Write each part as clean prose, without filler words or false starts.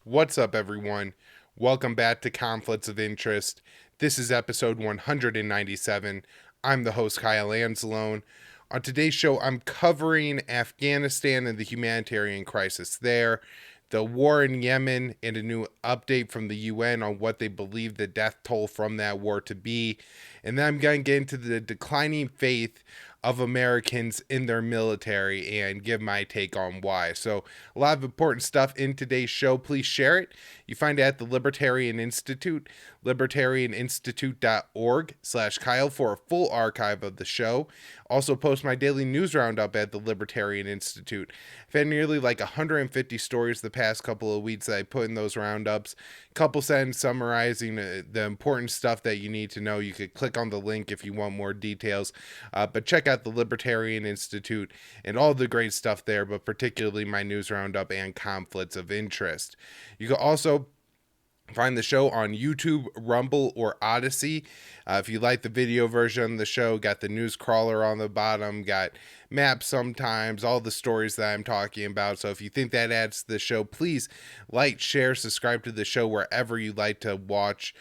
What's up, everyone? Welcome back to Conflicts of Interest. This is episode 197. I'm the host, Kyle Anzalone. On today's show, I'm covering Afghanistan and the humanitarian crisis there, the war in Yemen, and a new update from the UN on what they believe the death toll from that war to be. And then I'm going to get into the declining faith of Americans in their military and give my take on why. So, a lot of important stuff in today's show. Please share it. You find it at the Libertarian Institute, libertarianinstitute.org/Kyle for a full archive of the show. Also post my daily news roundup at the Libertarian Institute. I've had nearly 150 stories the past couple of weeks that I put in those roundups. Couple sentences summarizing the important stuff that you need to know. You could click on the link if you want more details. But check out the Libertarian Institute and all the great stuff there, but particularly my news roundup and conflicts of interest. You can also find the show on YouTube, Rumble, or Odyssey. If you like the video version of the show, got the news crawler on the bottom, got maps sometimes, all the stories that I'm talking about. So if you think that adds to the show, please like, share, subscribe to the show wherever you like to watch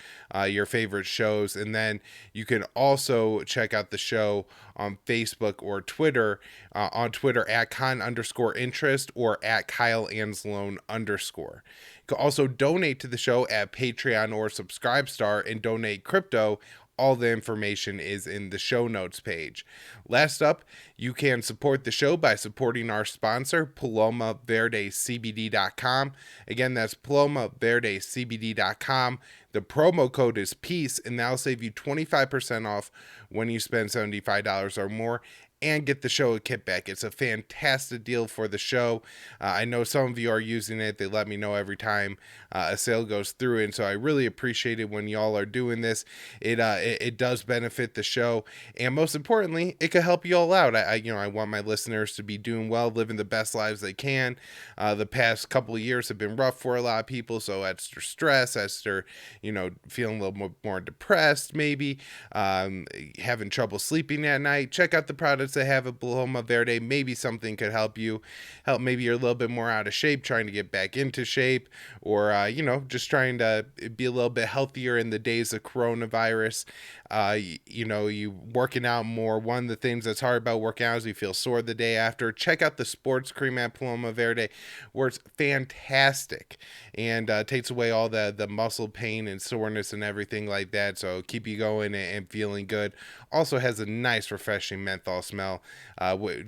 your favorite shows. And then you can also check out the show on Facebook or Twitter, on Twitter at con_interest or at Kyle Anzalone_. You can also donate to the show at Patreon or Subscribestar and donate crypto. All the information is in the show notes page. Last up, you can support the show by supporting our sponsor, PalomaVerdeCBD.com. Again, that's PalomaVerdeCBD.com. The promo code is PEACE, and that'll save you 25% off when you spend $75 or more. And get the show a kickback. It's a fantastic deal for the show. I know some of you are using it. They let me know every time a sale goes through, and so I really appreciate it when y'all are doing this. It does benefit the show, and most importantly, it could help you all out. I want my listeners to be doing well, living the best lives they can. The past couple of years have been rough for a lot of people, so extra stress, extra, feeling a little more depressed, maybe having trouble sleeping at night. Check out the products they have at Paloma Verde. Maybe something could help you. Maybe you're a little bit more out of shape, trying to get back into shape, or just trying to be a little bit healthier in the days of coronavirus. You working out more. One of the things that's hard about working out is you feel sore the day after. Check out the sports cream at Paloma Verde, where it's fantastic and takes away all the muscle pain and soreness and everything like that. So keep you going and feeling good. Also has a nice, refreshing menthol smell.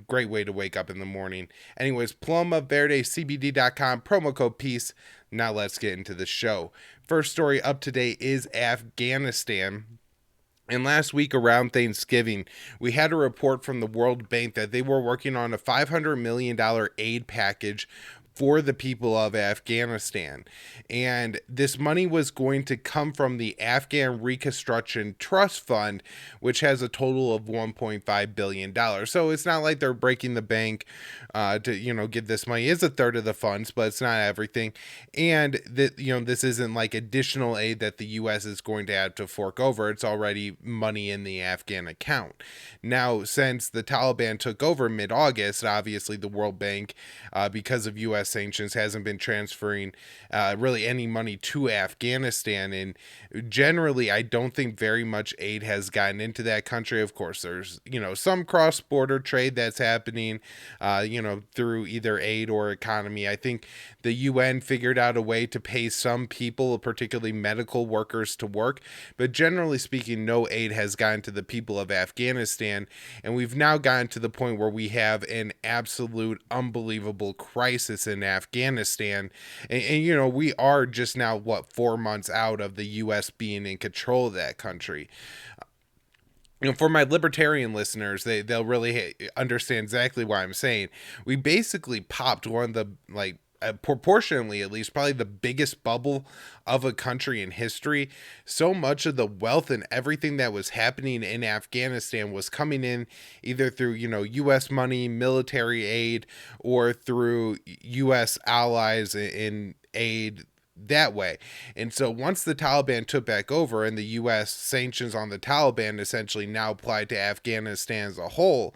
Great way to wake up in the morning. Anyways, PalomaVerdeCBD.com, promo code PEACE. Now let's get into the show. First story up today is Afghanistan. And last week around Thanksgiving, we had a report from the World Bank that they were working on a $500 million aid package for the people of Afghanistan. And this money was going to come from the Afghan Reconstruction Trust Fund, which has a total of $1.5 billion. So it's not like they're breaking the bank to give this money. It's a third of the funds, but it's not everything. And this isn't like additional aid that the U.S. is going to have to fork over. It's already money in the Afghan account. Now, since the Taliban took over mid-August, obviously the World Bank, because of U.S. sanctions, hasn't been transferring really any money to Afghanistan. And generally, I don't think very much aid has gotten into that country. Of course, there's, some cross-border trade that's happening, through either aid or economy. I think the UN figured out a way to pay some people, particularly medical workers, to work. But generally speaking, no aid has gotten to the people of Afghanistan. And we've now gotten to the point where we have an absolute unbelievable crisis in Afghanistan. And we are just now, 4 months out of the U.S. being in control of that country. For my libertarian listeners, they'll really understand exactly what I'm saying. We basically popped one of the, proportionally at least, probably the biggest bubble of a country in history. So much of the wealth and everything that was happening in Afghanistan was coming in either through, U.S. money, military aid, or through U.S. allies in aid that way. And so once the Taliban took back over and the U.S. sanctions on the Taliban essentially now applied to Afghanistan as a whole,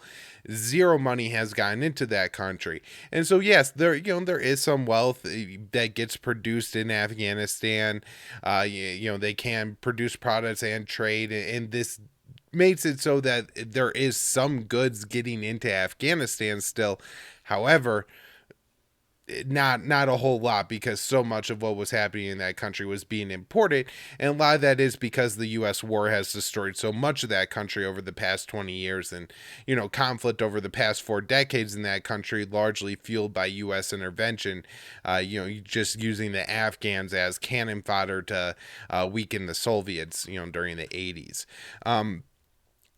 zero money has gotten into that country. And so yes, there is some wealth that gets produced in Afghanistan. They can produce products and trade, and this makes it so that there is some goods getting into Afghanistan still. However, not a whole lot, because so much of what was happening in that country was being imported, and a lot of that is because the US war has destroyed so much of that country over the past 20 years, and conflict over the past 4 decades in that country, largely fueled by US intervention, just using the Afghans as cannon fodder to weaken the Soviets during the 80s.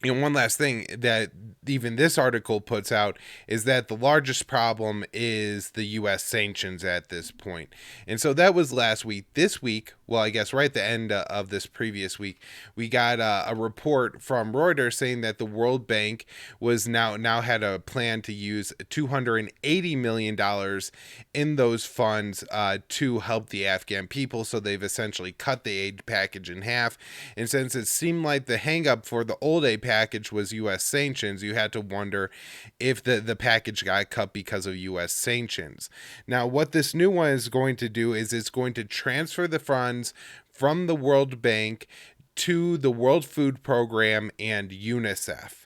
One last thing that even this article puts out is that the largest problem is the U.S. sanctions at this point. And so that was last week. This week, well, I guess right at the end of this previous week, we got a report from Reuters saying that the World Bank was now had a plan to use $280 million in those funds to help the Afghan people. So they've essentially cut the aid package in half. And since it seemed like the hangup for the old aid package was U.S. sanctions, you had to wonder if the package got cut because of U.S. sanctions. Now, what this new one is going to do is it's going to transfer the funds from the World Bank to the World Food Program and UNICEF.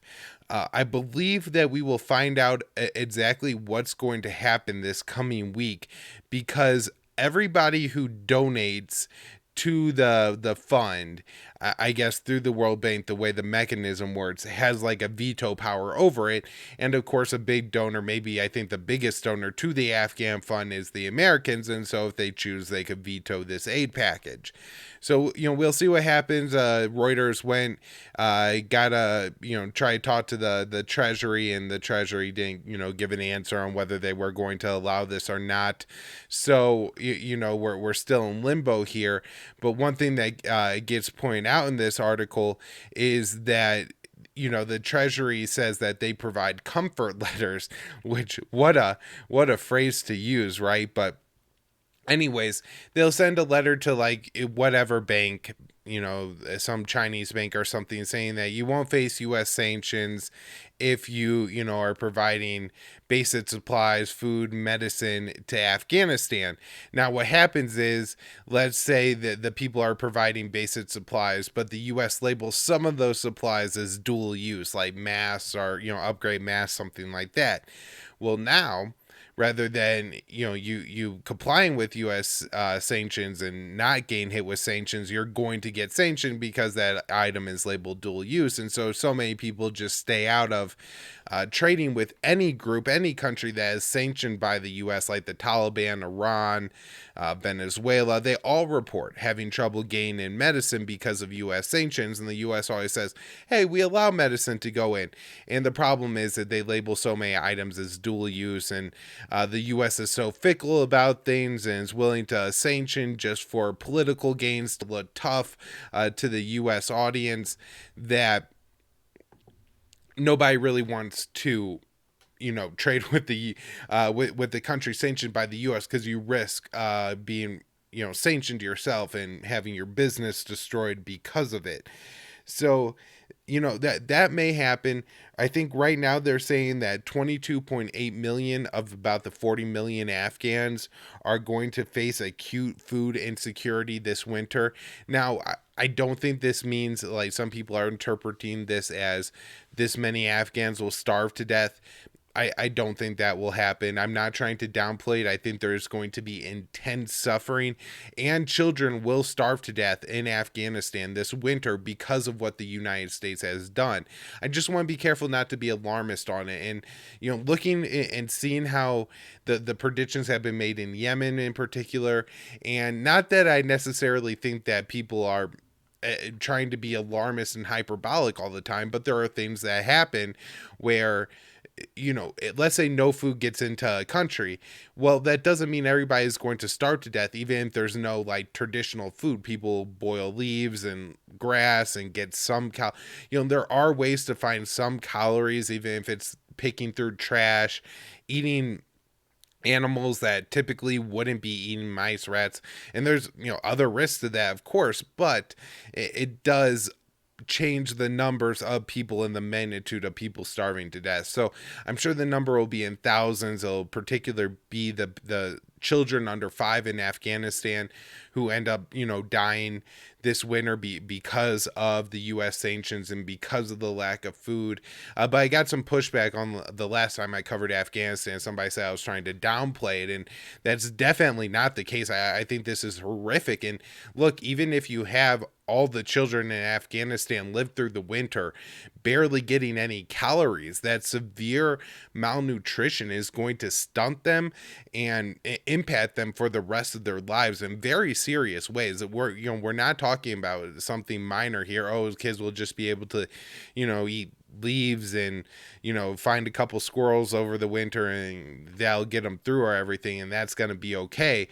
I believe that we will find out exactly what's going to happen this coming week, because everybody who donates to the fund, I guess through the World Bank, the way the mechanism works, has like a veto power over it. And of course, a big donor, maybe I think the biggest donor to the Afghan fund, is the Americans. And so if they choose, they could veto this aid package. So, we'll see what happens. Reuters went, got a, try to talk to the Treasury, and the Treasury didn't, give an answer on whether they were going to allow this or not. So, we're still in limbo here. But one thing that gets pointed out in this article is that the Treasury says that they provide comfort letters, which what a phrase to use, right? But anyways, they'll send a letter to like whatever bank, some Chinese bank or something, saying that you won't face U.S. sanctions if you are providing basic supplies, food, medicine to Afghanistan. Now, what happens is, let's say that the people are providing basic supplies, but the U.S. labels some of those supplies as dual use, like masks or, upgrade masks, something like that. Well, now, rather than you complying with U.S. Sanctions and not getting hit with sanctions, you're going to get sanctioned because that item is labeled dual use. And so many people just stay out of trading with any group, any country that is sanctioned by the U.S., like the Taliban, Iran, Venezuela. They all report having trouble getting in medicine because of U.S. sanctions, and the U.S. always says, hey, we allow medicine to go in. And the problem is that they label so many items as dual use, and the U.S. is so fickle about things and is willing to sanction just for political gains, to look tough to the U.S. audience, that nobody really wants to trade with the with the country sanctioned by the U.S., because you risk being sanctioned yourself and having your business destroyed because of it. So that may happen. I think right now they're saying that 22.8 million of about the 40 million Afghans are going to face acute food insecurity this winter. Now, I don't think this means, like some people are interpreting this as, this many Afghans will starve to death. I don't think that will happen. I'm not trying to downplay it. I think there is going to be intense suffering, and children will starve to death in Afghanistan this winter because of what the United States has done. I just want to be careful not to be alarmist on it. And, looking and seeing how the predictions have been made in Yemen in particular, and not that I necessarily think that people are trying to be alarmist and hyperbolic all the time, but there are things that happen where, let's say no food gets into a country. Well, that doesn't mean everybody is going to starve to death, even if there's no like traditional food. People boil leaves and grass and get some there are ways to find some calories, even if it's picking through trash, eating animals that typically wouldn't be eating, mice, rats. And there's, other risks to that, of course, but it does change the numbers of people and the magnitude of people starving to death. So I'm sure the number will be in thousands. It'll particularly be the children under 5 in Afghanistan who end up, dying this winter because of the U.S. sanctions and because of the lack of food. But I got some pushback on the last time I covered Afghanistan. Somebody said I was trying to downplay it, and that's definitely not the case. I think this is horrific. And look, even if you have all the children in Afghanistan live through the winter barely getting any calories, that severe malnutrition is going to stunt them and impact them for the rest of their lives in very serious ways. That we're not talking about something minor here. Oh, kids will just be able to, eat leaves and find a couple squirrels over the winter and that'll get them through or everything, and that's going to be okay.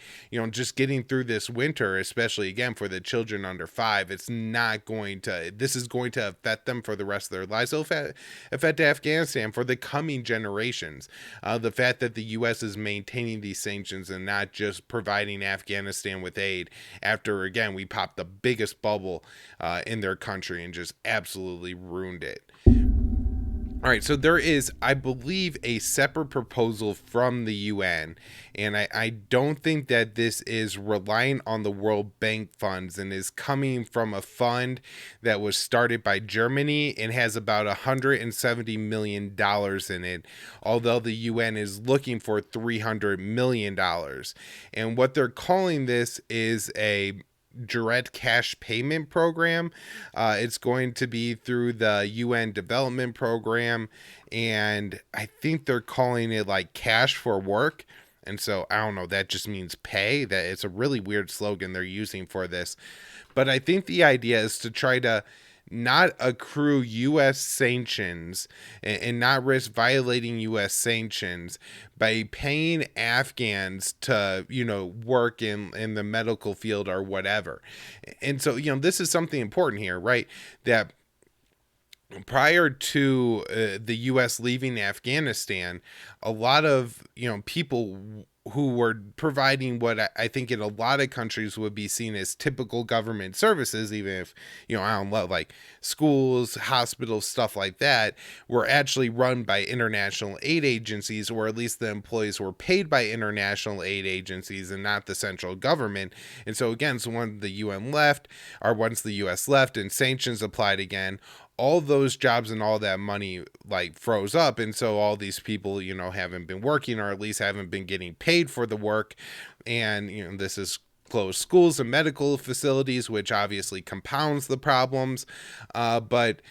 Just getting through this winter, especially again for the children under 5, this is going to affect them for the rest of their lives. It'll affect Afghanistan for the coming generations. The fact that the U.S. is maintaining these sanctions and not just providing Afghanistan with aid after, again, we popped the biggest bubble in their country and just absolutely ruined it. All right, so there is, I believe, a separate proposal from the UN, and I don't think that this is relying on the World Bank funds and is coming from a fund that was started by Germany and has about $170 million in it, although the UN is looking for $300 million. And what they're calling this is a direct cash payment program. It's going to be through the UN development program, and I think they're calling it like cash for work. And so I don't know, that just means pay. That it's a really weird slogan they're using for this. But I think the idea is to try to not accrue U.S. sanctions and not risk violating U.S. sanctions by paying Afghans to, work in the medical field or whatever. And so, this is something important here, right? That prior to the U.S. leaving Afghanistan, a lot of, people who were providing what I think in a lot of countries would be seen as typical government services, even if, I don't know, like schools, hospitals, stuff like that, were actually run by international aid agencies, or at least the employees were paid by international aid agencies and not the central government. And so again, when the UN left, or once the US left and sanctions applied again, all those jobs and all that money froze up. And so all these people, haven't been working, or at least haven't been getting paid for the work. And, this is closed schools and medical facilities, which obviously compounds the problems. But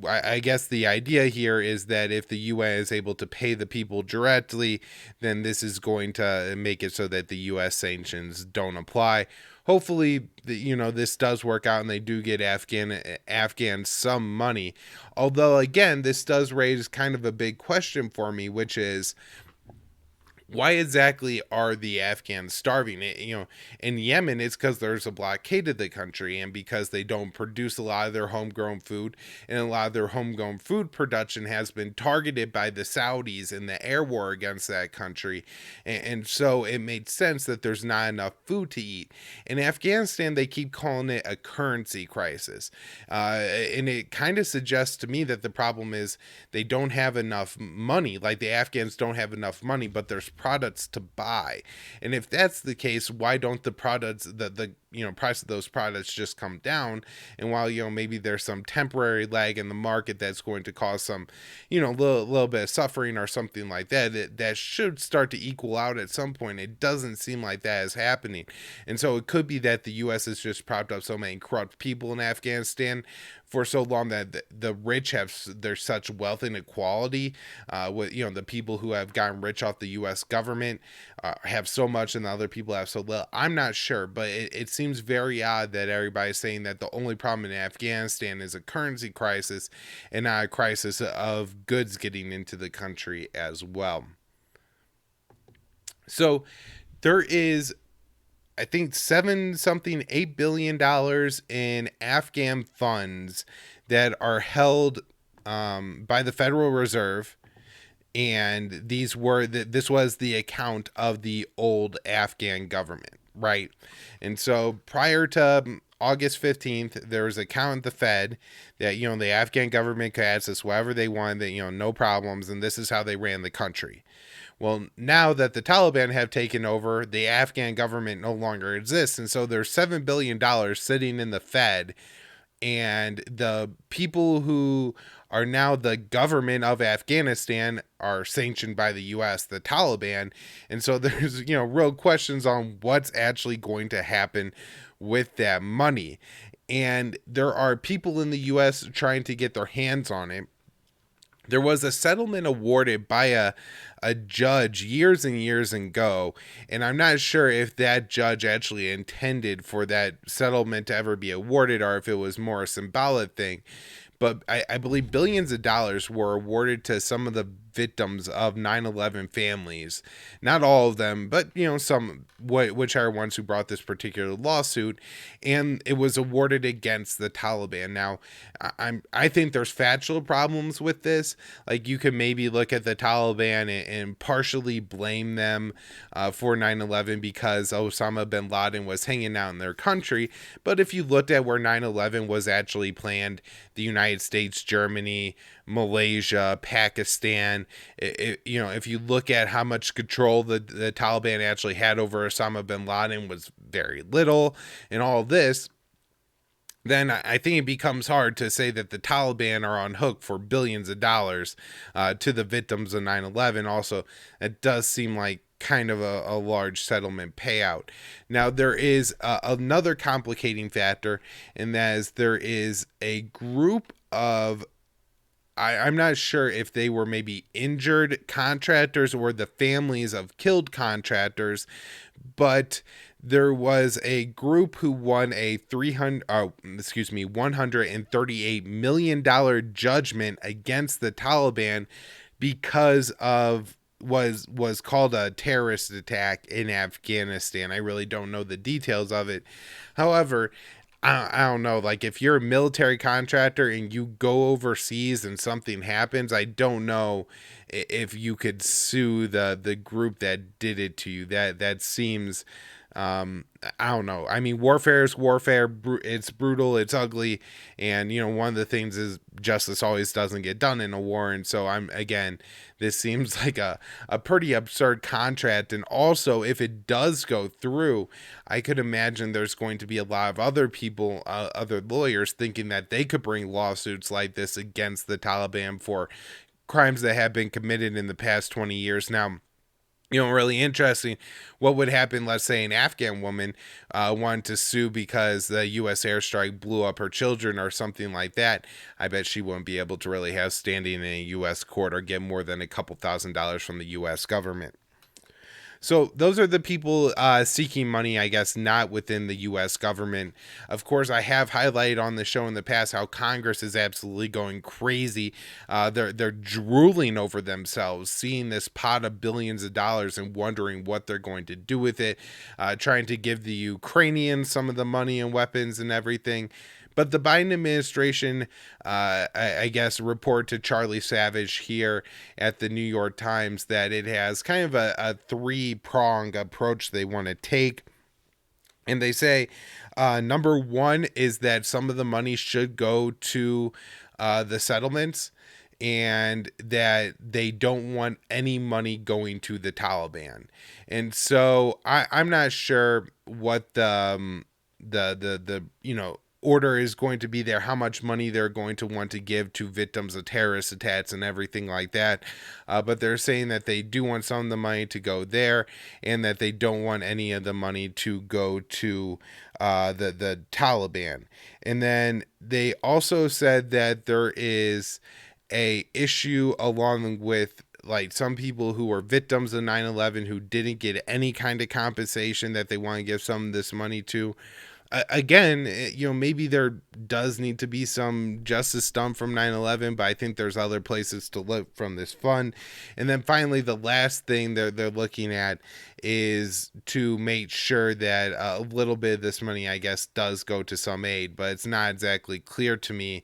I guess the idea here is that if the UN is able to pay the people directly, then this is going to make it so that the US sanctions don't apply. Hopefully, this does work out and they do get Afghans some money. Although, again, this does raise kind of a big question for me, which is, why exactly are the Afghans starving? In Yemen, it's because there's a blockade of the country and because they don't produce a lot of their homegrown food, and a lot of their homegrown food production has been targeted by the Saudis in the air war against that country. And so it made sense that there's not enough food to eat. In Afghanistan, they keep calling it a currency crisis. And it kind of suggests to me that the problem is they don't have enough money. Like, the Afghans don't have enough money, but there's products to buy. And if that's the case, why don't the products, the price of those products just come down? And while maybe there's some temporary lag in the market that's going to cause some little bit of suffering or something like that, that should start to equal out at some point. It doesn't seem like that is happening. And so it could be that the US has just propped up so many corrupt people in Afghanistan for so long that the rich there's such wealth inequality, with the people who have gotten rich off the US government have so much and the other people have so little. I'm not sure, but it seems very odd that everybody's saying that the only problem in Afghanistan is a currency crisis and not a crisis of goods getting into the country as well. So there is, I think, $8 billion in Afghan funds that are held by the Federal Reserve. And this was the account of the old Afghan government, right? And so prior to August 15th, there was a count at the Fed that, the Afghan government could access whatever they wanted, that, no problems, and this is how they ran the country. Well, now that the Taliban have taken over, the Afghan government no longer exists, and so there's $7 billion sitting in the Fed, and the people who are now the government of Afghanistan are sanctioned by the US, the Taliban. And so there's, real questions on what's actually going to happen with that money. And there are people in the US trying to get their hands on it. There was a settlement awarded by a judge years and years ago, and I'm not sure if that judge actually intended for that settlement to ever be awarded or if it was more a symbolic thing. But I believe billions of dollars were awarded to some of the victims of 9/11 families. Not all of them, but some, which are ones who brought this particular lawsuit, and it was awarded against the Taliban. Now, I think there's factual problems with this. Like, you could maybe look at the Taliban and partially blame them for 9/11 because Osama bin Laden was hanging out in their country. But if you looked at where 9/11 was actually planned, the United States, Germany, Malaysia, Pakistan, if you look at how much control the Taliban actually had over Osama bin Laden was very little, and all this, then I think it becomes hard to say that the Taliban are on hook for billions of dollars to the victims of 9/11. Also, it does seem like kind of a large settlement payout. Now, there is another complicating factor, and that is there is a group of, I'm not sure if they were maybe injured contractors or the families of killed contractors, but there was a group who won a $138 million judgment against the Taliban because of was called a terrorist attack in Afghanistan. I really don't know the details of it. However, I don't know, like, if you're a military contractor and you go overseas and something happens, I don't know if you could sue the group that did it to you. That seems, I don't know. I mean, warfare is warfare. It's brutal. It's ugly. And, one of the things is justice always doesn't get done in a war. And so this seems like a pretty absurd contract. And also, if it does go through, I could imagine there's going to be a lot of other people, other lawyers thinking that they could bring lawsuits like this against the Taliban for crimes that have been committed in the past 20 years. Now, really interesting. What would happen, let's say an Afghan woman wanted to sue because the U.S. airstrike blew up her children or something like that. I bet she wouldn't be able to really have standing in a U.S. court or get more than a couple $1,000s from the U.S. government. So those are the people seeking money, I guess, not within the U.S. government. Of course, I have highlighted on the show in the past how Congress is absolutely going crazy. They're drooling over themselves, seeing this pot of billions of dollars and wondering what they're going to do with it, trying to give the Ukrainians some of the money and weapons and everything. But the Biden administration, I guess, report to Charlie Savage here at the New York Times that it has kind of a three-pronged approach they want to take. And they say, number one is that some of the money should go to the settlements, and that they don't want any money going to the Taliban. And so I'm not sure what the order is going to be there, how much money they're going to want to give to victims of terrorist attacks and everything like that. But they're saying that they do want some of the money to go there, and that they don't want any of the money to go to the Taliban. And then they also said that there is a issue along with, like, some people who were victims of 9/11 who didn't get any kind of compensation that they want to give some of this money to. Again, maybe there does need to be some justice done from 9/11, but I think there's other places to look from this fund. And then finally, the last thing they're looking at is to make sure that a little bit of this money, I guess, does go to some aid, but it's not exactly clear to me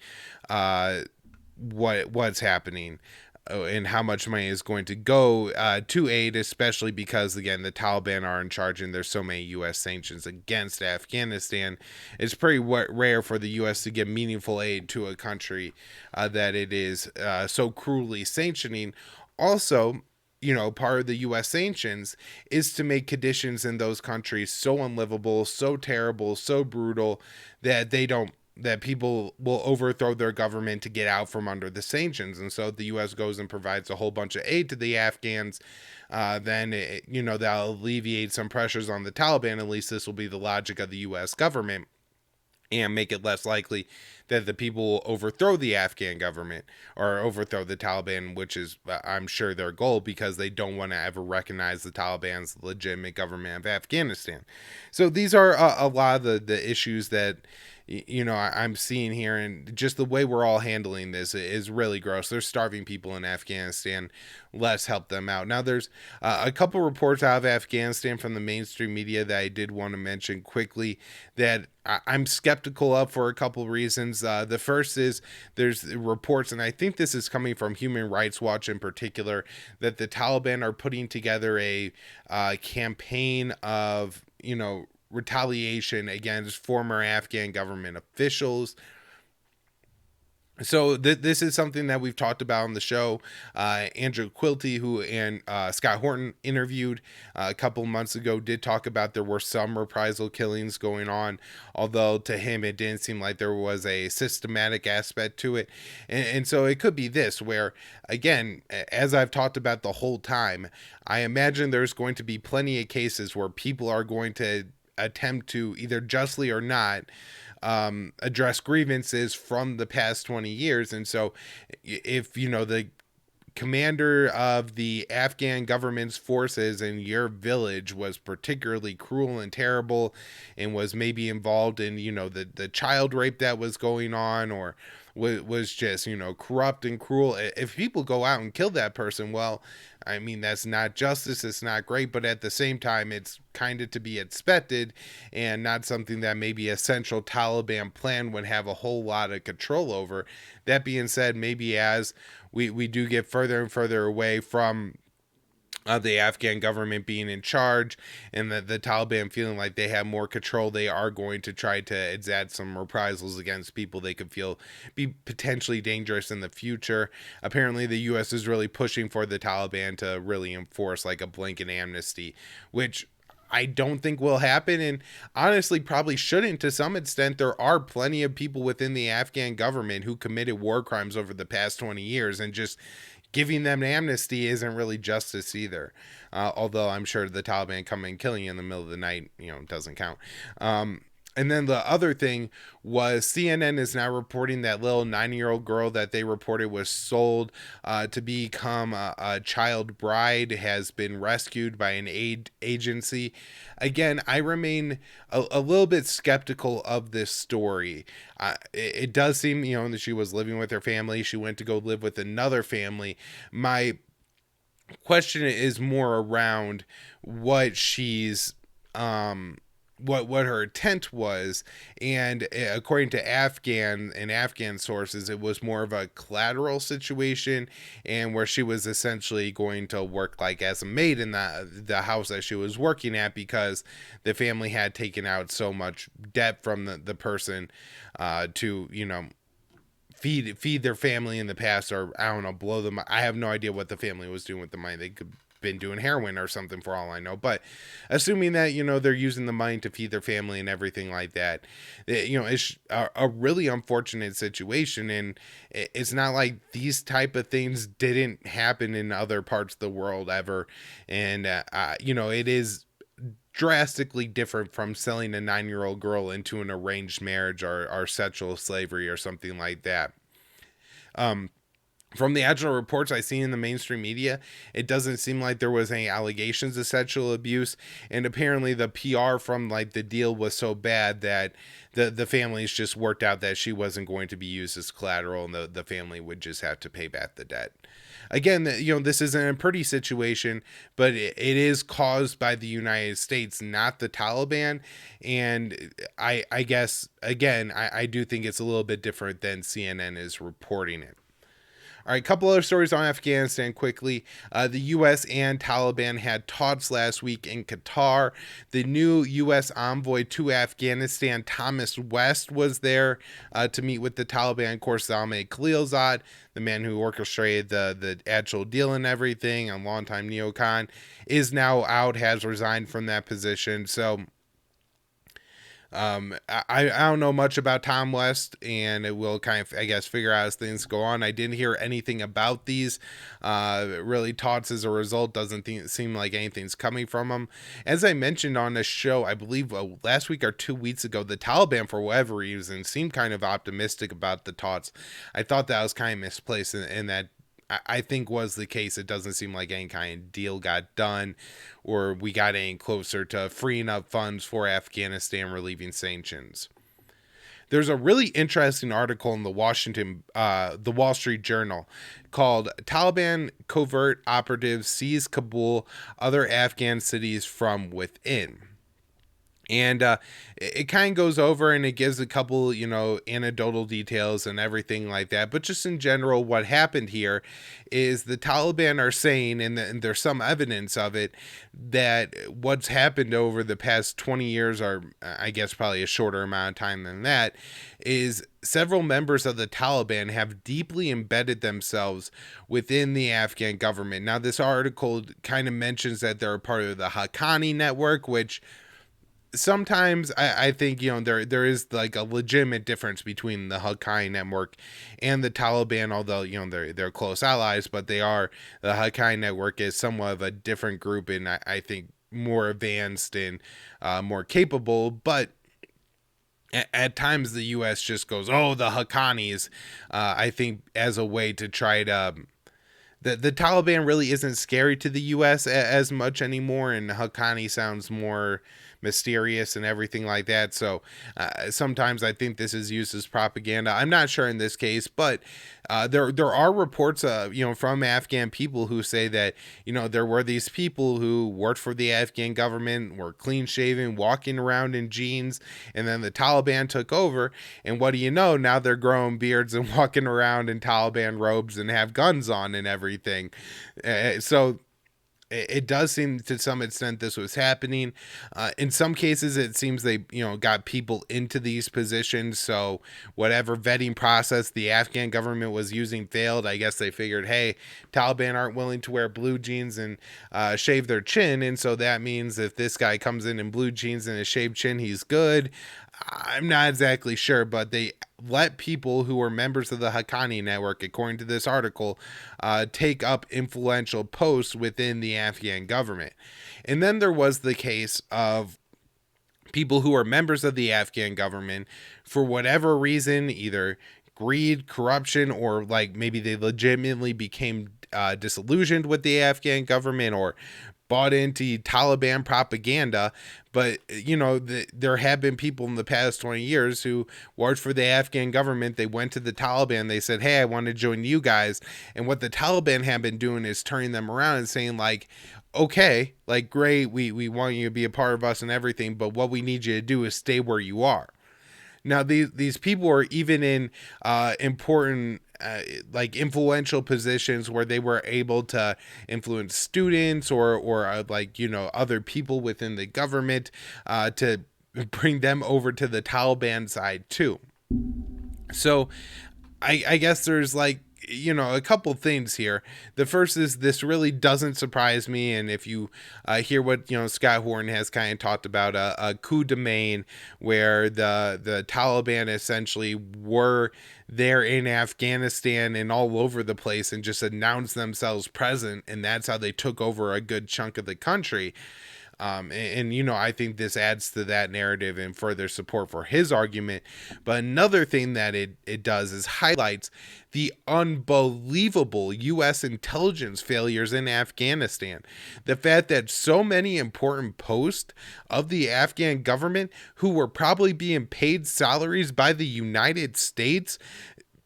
what's happening. and how much money is going to go to aid, especially because, again, the Taliban are in charge and there's so many U.S. sanctions against Afghanistan. It's pretty rare for the U.S. to give meaningful aid to a country that it is so cruelly sanctioning. Also, part of the U.S. sanctions is to make conditions in those countries so unlivable, so terrible, so brutal that people will overthrow their government to get out from under the sanctions. And so the U.S. goes and provides a whole bunch of aid to the Afghans. Then, that'll alleviate some pressures on the Taliban. At least this will be the logic of the U.S. government, and make it less likely that the people will overthrow the Afghan government or overthrow the Taliban, which is, I'm sure, their goal, because they don't want to ever recognize the Taliban's legitimate government of Afghanistan. So these are a lot of the issues that I'm seeing here, and just the way we're all handling this is really gross. There's starving people in Afghanistan. Let's help them out. Now, there's a couple reports out of Afghanistan from the mainstream media that I did want to mention quickly that I'm skeptical of for a couple reasons. The first is there's reports, and I think this is coming from Human Rights Watch in particular, that the Taliban are putting together a campaign of, retaliation against former Afghan government officials. So this is something that we've talked about on the show. Andrew Quilty, who and Scott Horton interviewed a couple months ago, did talk about there were some reprisal killings going on, although to him it didn't seem like there was a systematic aspect to it. And so it could be this, where, again, as I've talked about the whole time, I imagine there's going to be plenty of cases where people are going to attempt to, either justly or not, address grievances from the past 20 years. And so if, the commander of the Afghan government's forces in your village was particularly cruel and terrible and was maybe involved in, the child rape that was going on, or was just, corrupt and cruel, if people go out and kill that person, well, I mean, that's not justice. It's not great, but at the same time, it's kind of to be expected, and not something that maybe a central Taliban plan would have a whole lot of control over. That being said, maybe as we do get further and further away from the Afghan government being in charge, and the Taliban feeling like they have more control, they are going to try to exact some reprisals against people they could feel be potentially dangerous in the future. Apparently, the U.S. is really pushing for the Taliban to really enforce like a blanket amnesty, which I don't think will happen, and honestly probably shouldn't to some extent. There are plenty of people within the Afghan government who committed war crimes over the past 20 years, and just giving them an amnesty isn't really justice either. Although I'm sure the Taliban coming and killing you in the middle of the night, doesn't count. And then the other thing was CNN is now reporting that little 9-year-old girl that they reported was sold to become a child bride has been rescued by an aid agency. Again, I remain a little bit skeptical of this story. It does seem, that she was living with her family. She went to go live with another family. My question is more around what she's what her intent was, and according to Afghan sources, it was more of a collateral situation, and where she was essentially going to work like as a maid in the house that she was working at, because the family had taken out so much debt from the person to feed their family in the past, or I don't know, blow them. I have no idea what the family was doing with the money. They could been doing heroin or something for all I know, but assuming that they're using the money to feed their family and everything like that, it's a really unfortunate situation, and it's not like these type of things didn't happen in other parts of the world ever, and it is drastically different from selling a 9-year-old girl into an arranged marriage or sexual slavery or something like that. From the actual reports I see in the mainstream media, it doesn't seem like there was any allegations of sexual abuse, and apparently the PR from like the deal was so bad that the families just worked out that she wasn't going to be used as collateral, and the family would just have to pay back the debt. Again, this isn't a pretty situation, but it is caused by the United States, not the Taliban, and I guess, again, I do think it's a little bit different than CNN is reporting it. All right, a couple other stories on Afghanistan quickly. The U.S. and Taliban had talks last week in Qatar. The new U.S. envoy to Afghanistan, Thomas West, was there to meet with the Taliban. Of course, Zalmay Khalilzad, the man who orchestrated the actual deal and everything, a longtime neocon, is now out, has resigned from that position. So I don't know much about Tom West, and it will kind of, I guess, figure out as things go on. I didn't hear anything about these really talks as a result. Doesn't seem like anything's coming from them. As I mentioned on this show, I believe last week or 2 weeks ago, the Taliban, for whatever reason, seemed kind of optimistic about the talks. I thought that was kind of misplaced in that I think was the case. It doesn't seem like any kind of deal got done or we got any closer to freeing up funds for Afghanistan relieving sanctions. There's a really interesting article in the Wall Street Journal called Taliban Covert Operatives Seize Kabul, Other Afghan Cities from Within. And it kind of goes over and it gives a couple, anecdotal details and everything like that. But just in general, what happened here is the Taliban are saying, and there's some evidence of it, that what's happened over the past 20 years, or I guess probably a shorter amount of time than that, is several members of the Taliban have deeply embedded themselves within the Afghan government. Now, this article kind of mentions that they're a part of the Haqqani network, which sometimes I think, there is like a legitimate difference between the Haqqani network and the Taliban, although, they're close allies, but the Haqqani network is somewhat of a different group and I think more advanced and more capable. But at times the U.S. just goes, oh, the Haqqanis, I think as a way to try to... The Taliban really isn't scary to the U.S. as much anymore, and Haqqani sounds more mysterious and everything like that. So sometimes I think this is used as propaganda. I'm not sure in this case, but there are reports, from Afghan people who say that, there were these people who worked for the Afghan government, were clean shaven, walking around in jeans, and then the Taliban took over. And what do you know? Now they're growing beards and walking around in Taliban robes and have guns on and everything. So it does seem to some extent this was happening. In some cases, it seems they, got people into these positions. So whatever vetting process the Afghan government was using failed. I guess they figured, hey, Taliban aren't willing to wear blue jeans and shave their chin. And so that means if this guy comes in blue jeans and a shaved chin, he's good. I'm not exactly sure, but they let people who were members of the Haqqani network, according to this article, take up influential posts within the Afghan government. And then there was the case of people who are members of the Afghan government, for whatever reason, either greed, corruption, or like maybe they legitimately became disillusioned with the Afghan government or bought into Taliban propaganda. But, there have been people in the past 20 years who worked for the Afghan government. They went to the Taliban. They said, hey, I want to join you guys. And what the Taliban have been doing is turning them around and saying, like, okay, like, great, we want you to be a part of us and everything, but what we need you to do is stay where you are. Now, these people are even in important, like influential positions where they were able to influence students or other people within the government to bring them over to the Taliban side too. So I guess there's like, a couple things here. The first is this really doesn't surprise me. And if you hear what, Scott Horn has kind of talked about, a coup de main where the Taliban essentially were there in Afghanistan and all over the place and just announced themselves present. And that's how they took over a good chunk of the country. I think this adds to that narrative and further support for his argument. But another thing that it does is highlights the unbelievable U.S. intelligence failures in Afghanistan. The fact that so many important posts of the Afghan government who were probably being paid salaries by the United States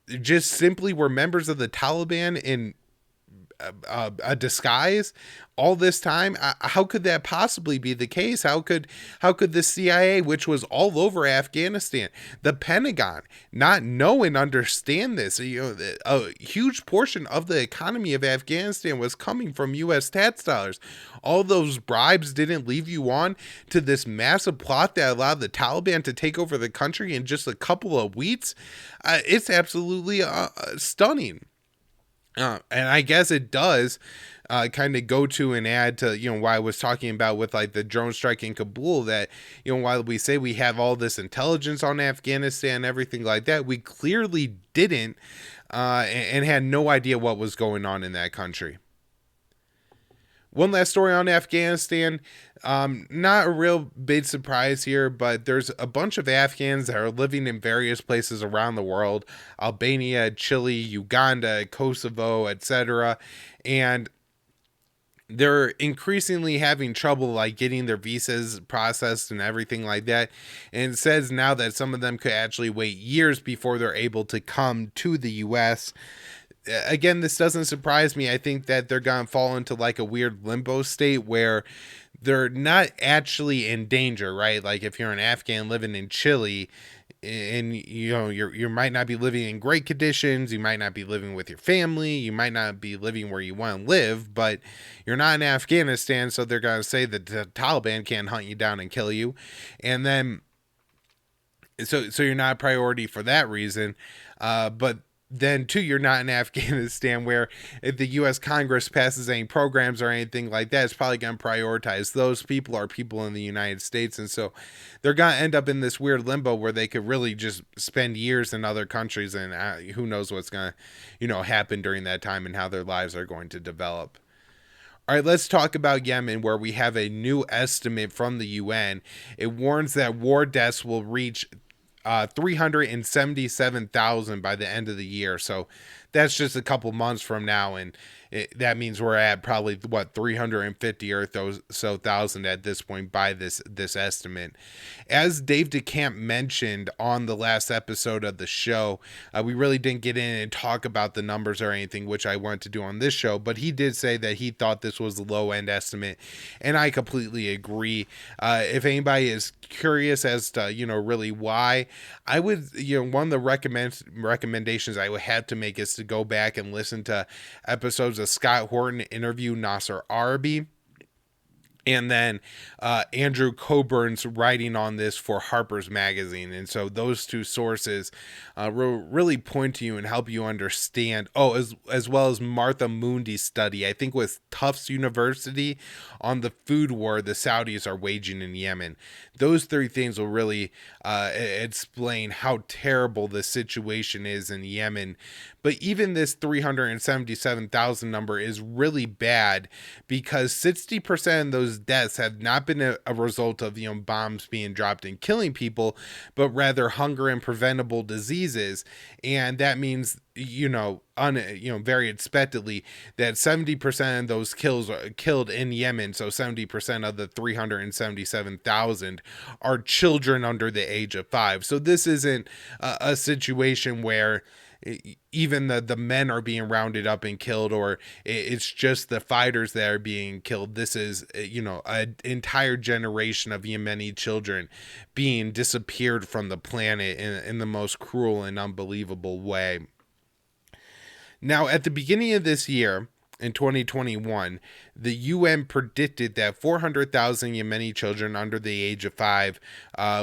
just simply were members of the Taliban and a disguise all this time? How could that possibly be the case? How could the CIA, which was all over Afghanistan, the Pentagon, not know and understand this? A huge portion of the economy of Afghanistan was coming from U.S. tax dollars. All those bribes didn't leave you on to this massive plot that allowed the Taliban to take over the country in just a couple of weeks. It's absolutely stunning. And I guess it does kind of go to and add to, why I was talking about with like the drone strike in Kabul, that, while we say we have all this intelligence on Afghanistan, everything like that, we clearly didn't and had no idea what was going on in that country. One last story on Afghanistan. Not a real big surprise here, but there's a bunch of Afghans that are living in various places around the world: Albania, Chile, Uganda, Kosovo, etc. And they're increasingly having trouble like getting their visas processed and everything like that. And it says now that some of them could actually wait years before they're able to come to the US. Again, this doesn't surprise me. I think that they're going to fall into like a weird limbo state where they're not actually in danger, right? Like if you're an Afghan living in Chile and you might not be living in great conditions, you might not be living with your family, you might not be living where you want to live, but you're not in Afghanistan, so they're going to say that the Taliban can't hunt you down and kill you. And then so you're not a priority for that reason. But then too, you're not in Afghanistan, where if the U.S. Congress passes any programs or anything like that, it's probably going to prioritize those people or people in the United States. And so they're going to end up in this weird limbo where they could really just spend years in other countries, and who knows what's going to, happen during that time and how their lives are going to develop. All right, let's talk about Yemen, where we have a new estimate from the UN. It warns that war deaths will reach 377,000 by the end of the year. So that's just a couple months from now, and that means we're at probably 350 or so thousand at this point by this estimate. As Dave DeCamp mentioned on the last episode of the show, we really didn't get in and talk about the numbers or anything, which I wanted to do on this show, but he did say that he thought this was the low end estimate, and I completely agree. If anybody is curious as to really why, I would one of the recommendations I would have to make is to go back and listen to episodes of Scott Horton interview Nasser Arabi, and then Andrew Coburn's writing on this for Harper's Magazine. And so those two sources really point to you and help you understand. As well as Martha Mundy's study, I think with Tufts University, on the food war the Saudis are waging in Yemen. Those three things will really explain how terrible the situation is in Yemen. But even this 377,000 number is really bad, because 60% of those deaths have not been a result of bombs being dropped and killing people, but rather hunger and preventable diseases. And that means very expectedly that 70% of those kills are killed in Yemen. So 70% of the 377,000 are children under the age of 5. So this isn't a situation where even the men are being rounded up and killed, or it's just the fighters that are being killed. This is an entire generation of Yemeni children being disappeared from the planet in the most cruel and unbelievable way. Now, at the beginning of this year, in 2021, the UN predicted that 400,000 Yemeni children under the age of 5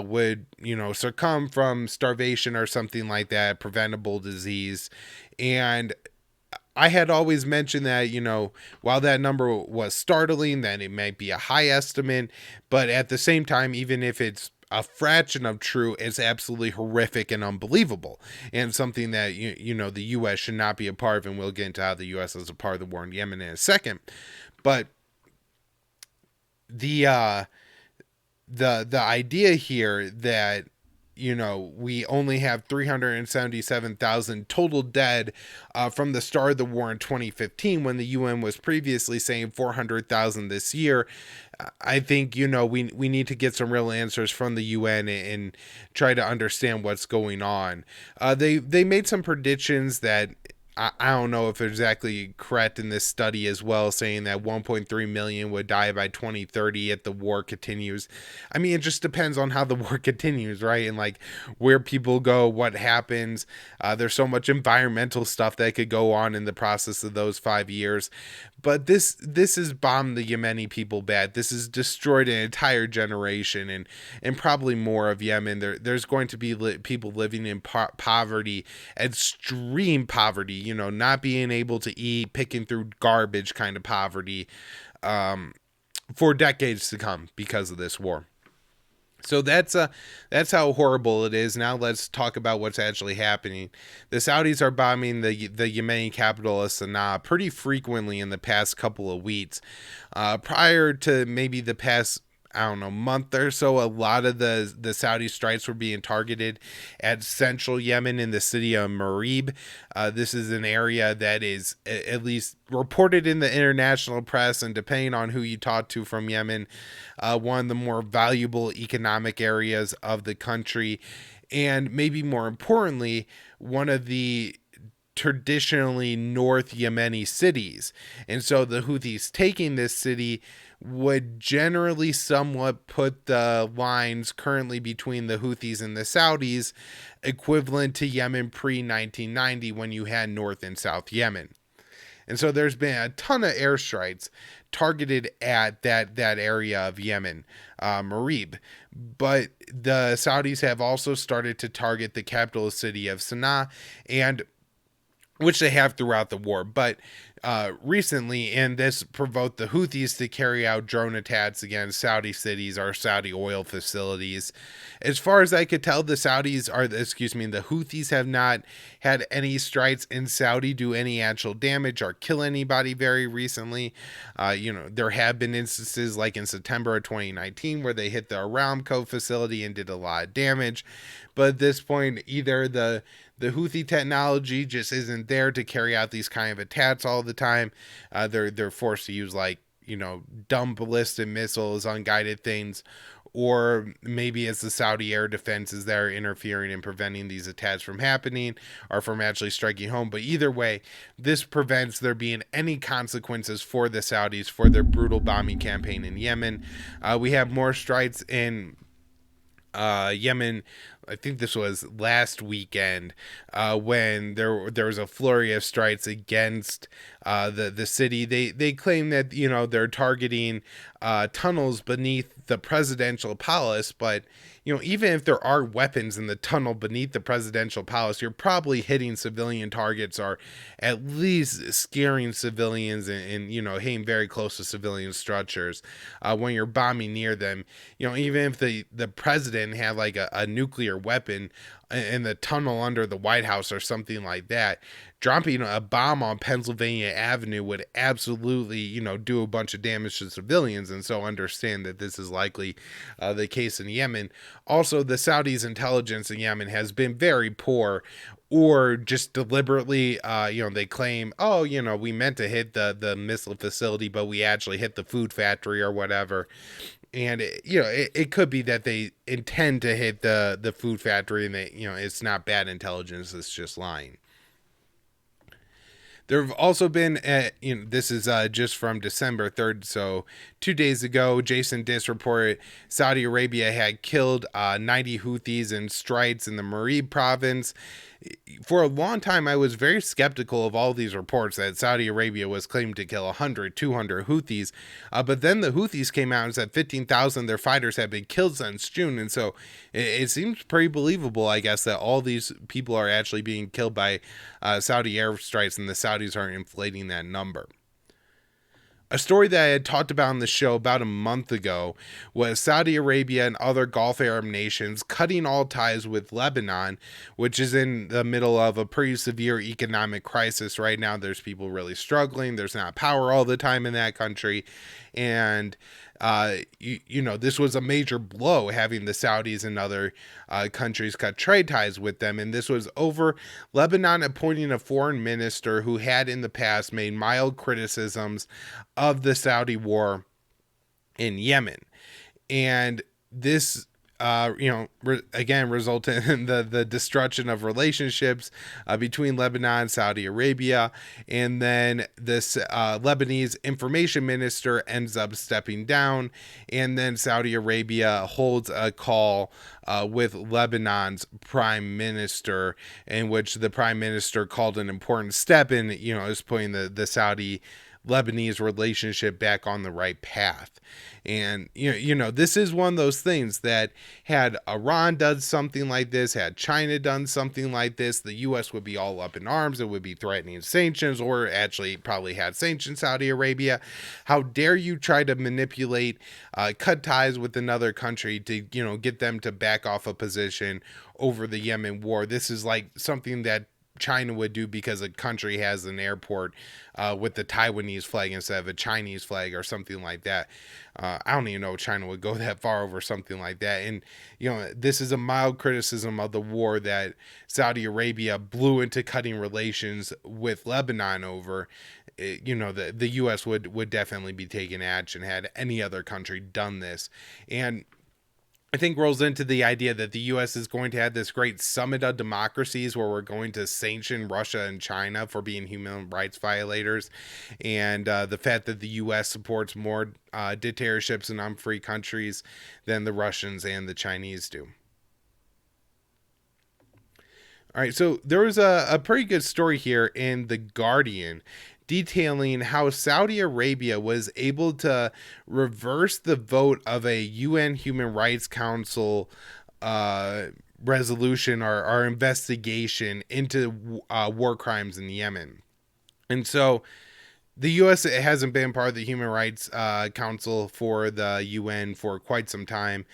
would, succumb from starvation or something like that, preventable disease. And I had always mentioned that, while that number was startling, that it might be a high estimate, but at the same time, even if it's a fraction of true, it's absolutely horrific and unbelievable, and something that the U.S. should not be a part of. And we'll get into how the U.S. is a part of the war in Yemen in a second. But the idea here that we only have 377,000 total dead from the start of the war in 2015, when the UN was previously saying 400,000 this year. I think, we need to get some real answers from the UN and try to understand what's going on. They made some predictions that I don't know if it's exactly correct in this study as well, saying that 1.3 million would die by 2030 if the war continues. I mean, it just depends on how the war continues, right? And like where people go, what happens. There's so much environmental stuff that could go on in the process of those 5 years. But this has bombed the Yemeni people bad. This has destroyed an entire generation and probably more of Yemen. There's going to be people living in poverty, extreme poverty, not being able to eat, picking through garbage kind of poverty, for decades to come because of this war. So that's how horrible it is. Now let's talk about what's actually happening. The Saudis are bombing the Yemeni capital of Sana'a pretty frequently in the past couple of weeks. Prior to maybe the past, I don't know, month or so, a lot of the Saudi strikes were being targeted at central Yemen in the city of Marib. This is an area that is at least reported in the international press, and depending on who you talk to from Yemen, one of the more valuable economic areas of the country, and maybe more importantly, one of the traditionally North Yemeni cities. And so the Houthis taking this city would generally somewhat put the lines currently between the Houthis and the Saudis equivalent to Yemen pre-1990 when you had North and South Yemen. And so there's been a ton of airstrikes targeted at that area of Yemen, Marib. But the Saudis have also started to target the capital city of Sana'a, and which they have throughout the war. But recently, and this provoked the Houthis to carry out drone attacks against Saudi cities or Saudi oil facilities. As far as I could tell, the Houthis have not had any strikes in Saudi do any actual damage or kill anybody very recently. There have been instances like in September of 2019 where they hit the Aramco facility and did a lot of damage. But at this point, either the Houthi technology just isn't there to carry out these kind of attacks all the time. They're forced to use dumb ballistic missiles, unguided things, or maybe it's the Saudi air defenses that are interfering and preventing these attacks from happening or from actually striking home. But either way, this prevents there being any consequences for the Saudis for their brutal bombing campaign in Yemen. We have more strikes in Yemen. I think this was last weekend when there was a flurry of strikes against the city. They claim that they're targeting tunnels beneath the presidential palace, but even if there are weapons in the tunnel beneath the presidential palace, you're probably hitting civilian targets or at least scaring civilians and hitting very close to civilian structures when you're bombing near them. Even if the president had like a nuclear weapon in the tunnel under the White House or something like that, dropping a bomb on Pennsylvania Avenue would absolutely, do a bunch of damage to civilians. And so understand that this is likely the case in Yemen. Also, the Saudis' intelligence in Yemen has been very poor, or just deliberately, they claim, we meant to hit the missile facility, but we actually hit the food factory or whatever. And it could be that they intend to hit the food factory, and it's not bad intelligence; it's just lying. There have also been, this is just from December 3rd, so 2 days ago, Jason Diss reported Saudi Arabia had killed 90 Houthis in strikes in the Marib province. For a long time, I was very skeptical of all these reports that Saudi Arabia was claimed to kill 100, 200 Houthis. But then the Houthis came out and said 15,000 of their fighters have been killed since June. And so it seems pretty believable, I guess, that all these people are actually being killed by Saudi airstrikes, and the Saudis are inflating that number. A story that I had talked about on the show about a month ago was Saudi Arabia and other Gulf Arab nations cutting all ties with Lebanon, which is in the middle of a pretty severe economic crisis right now. There's people really struggling. There's not power all the time in that country. And this was a major blow, having the Saudis and other countries cut trade ties with them. And this was over Lebanon appointing a foreign minister who had in the past made mild criticisms of the Saudi war in Yemen. And this again, resulted in the destruction of relationships between Lebanon and Saudi Arabia. And then this Lebanese information minister ends up stepping down. And then Saudi Arabia holds a call with Lebanon's prime minister, in which the prime minister called an important step in, is putting the Saudi Lebanese relationship back on the right path. And this is one of those things that had Iran done something like this, had China done something like this, the US would be all up in arms. It would be threatening sanctions, or actually probably had sanctioned Saudi Arabia. How dare you try to manipulate, cut ties with another country to get them to back off a position over the Yemen war. This is like something that China would do because a country has an airport with the Taiwanese flag instead of a Chinese flag or something like that. I don't even know if China would go that far over something like that. And, this is a mild criticism of the war that Saudi Arabia blew into cutting relations with Lebanon over. The U.S. would definitely be taking action had any other country done this. And I think rolls into the idea that the U.S. is going to have this great summit of democracies where we're going to sanction Russia and China for being human rights violators. And the fact that the U.S. supports more dictatorships and unfree countries than the Russians and the Chinese do. All right, so there was a pretty good story here in The Guardian detailing how Saudi Arabia was able to reverse the vote of a UN Human Rights Council resolution or investigation into war crimes in Yemen. And so the U.S. hasn't been part of the Human Rights Council for the UN for quite some time.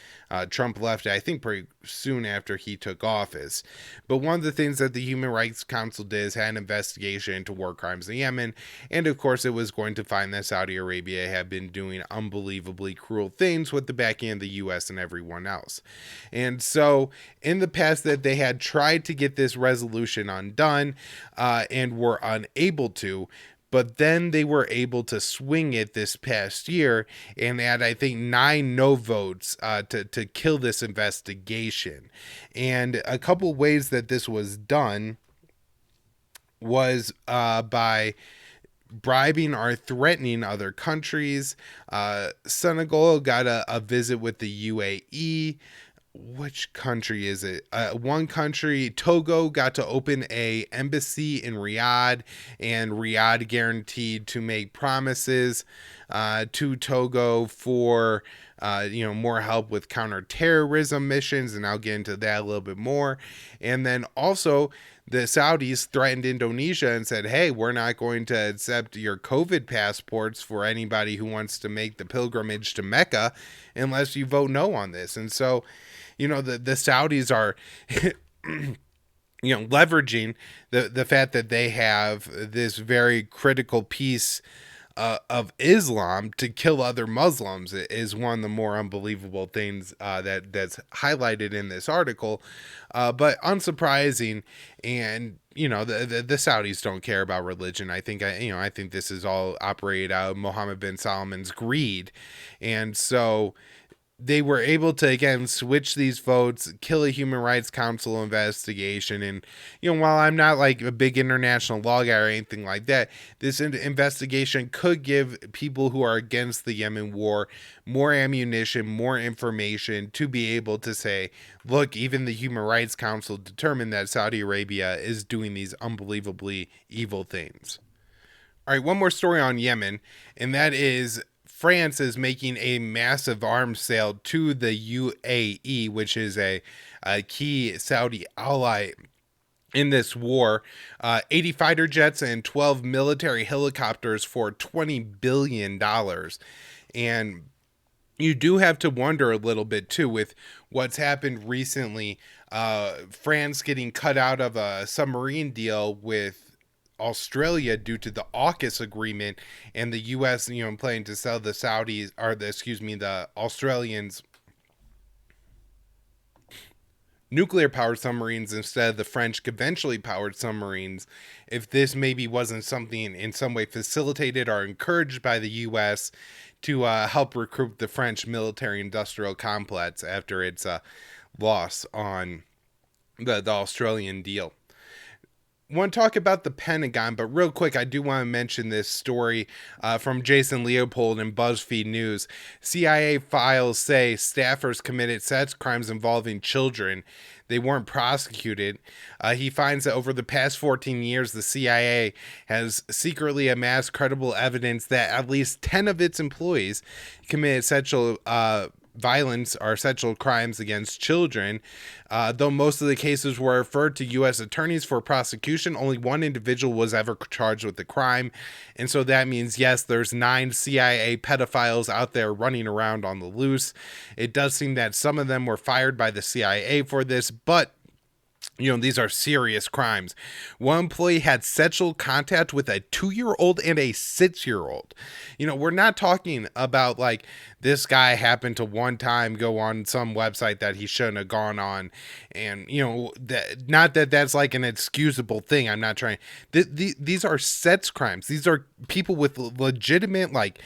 Trump left, I think, pretty soon after he took office. But one of the things that the Human Rights Council did is had an investigation into war crimes in Yemen. And of course, it was going to find that Saudi Arabia had been doing unbelievably cruel things with the backing of the U.S. and everyone else. And so in the past that they had tried to get this resolution undone and were unable to. But then they were able to swing it this past year and had, I think, 9 no votes to kill this investigation. And a couple ways that this was done was by bribing or threatening other countries. Senegal got a visit with the UAE. Which country is it? One country, Togo, got to open a embassy in Riyadh, and Riyadh guaranteed to make promises to Togo for more help with counterterrorism missions, and I'll get into that a little bit more. And then also the Saudis threatened Indonesia and said, hey, we're not going to accept your COVID passports for anybody who wants to make the pilgrimage to Mecca unless you vote no on this. And so the Saudis are, leveraging the fact that they have this very critical piece of Islam to kill other Muslims is one of the more unbelievable things that's highlighted in this article. But unsurprising, and the Saudis don't care about religion. I think this is all operated out of Mohammed bin Salman's greed, and so they were able to, again, switch these votes, kill a Human Rights Council investigation. And, while I'm not like a big international law guy or anything like that, this investigation could give people who are against the Yemen war more ammunition, more information to be able to say, look, even the Human Rights Council determined that Saudi Arabia is doing these unbelievably evil things. All right, one more story on Yemen, and that is France is making a massive arms sale to the UAE, which is a key Saudi ally in this war. 80 fighter jets and 12 military helicopters for $20 billion. And you do have to wonder a little bit, too, with what's happened recently. France getting cut out of a submarine deal with Australia due to the AUKUS agreement, and the U.S. planning to sell the Saudis, or the Australians, nuclear powered submarines instead of the French conventionally powered submarines. If this maybe wasn't something in some way facilitated or encouraged by the U.S. to help recruit the French military-industrial complex after its loss on the Australian deal. Want to talk about the Pentagon, but real quick, I do want to mention this story from Jason Leopold in BuzzFeed News. CIA files say staffers committed sex crimes involving children. They weren't prosecuted. He finds that over the past 14 years, the CIA has secretly amassed credible evidence that at least 10 of its employees committed sexual violence or sexual crimes against children. Though most of the cases were referred to U.S. attorneys for prosecution, only one individual was ever charged with the crime. And so that means, yes, there's 9 CIA pedophiles out there running around on the loose. It does seem that some of them were fired by the CIA for this, but these are serious crimes. One employee had sexual contact with a 2-year-old and a 6-year-old. We're not talking about like this guy happened to one time go on some website that he shouldn't have gone on. And, not that that's like an excusable thing. I'm not trying. These are sex crimes. These are people with legitimate, like,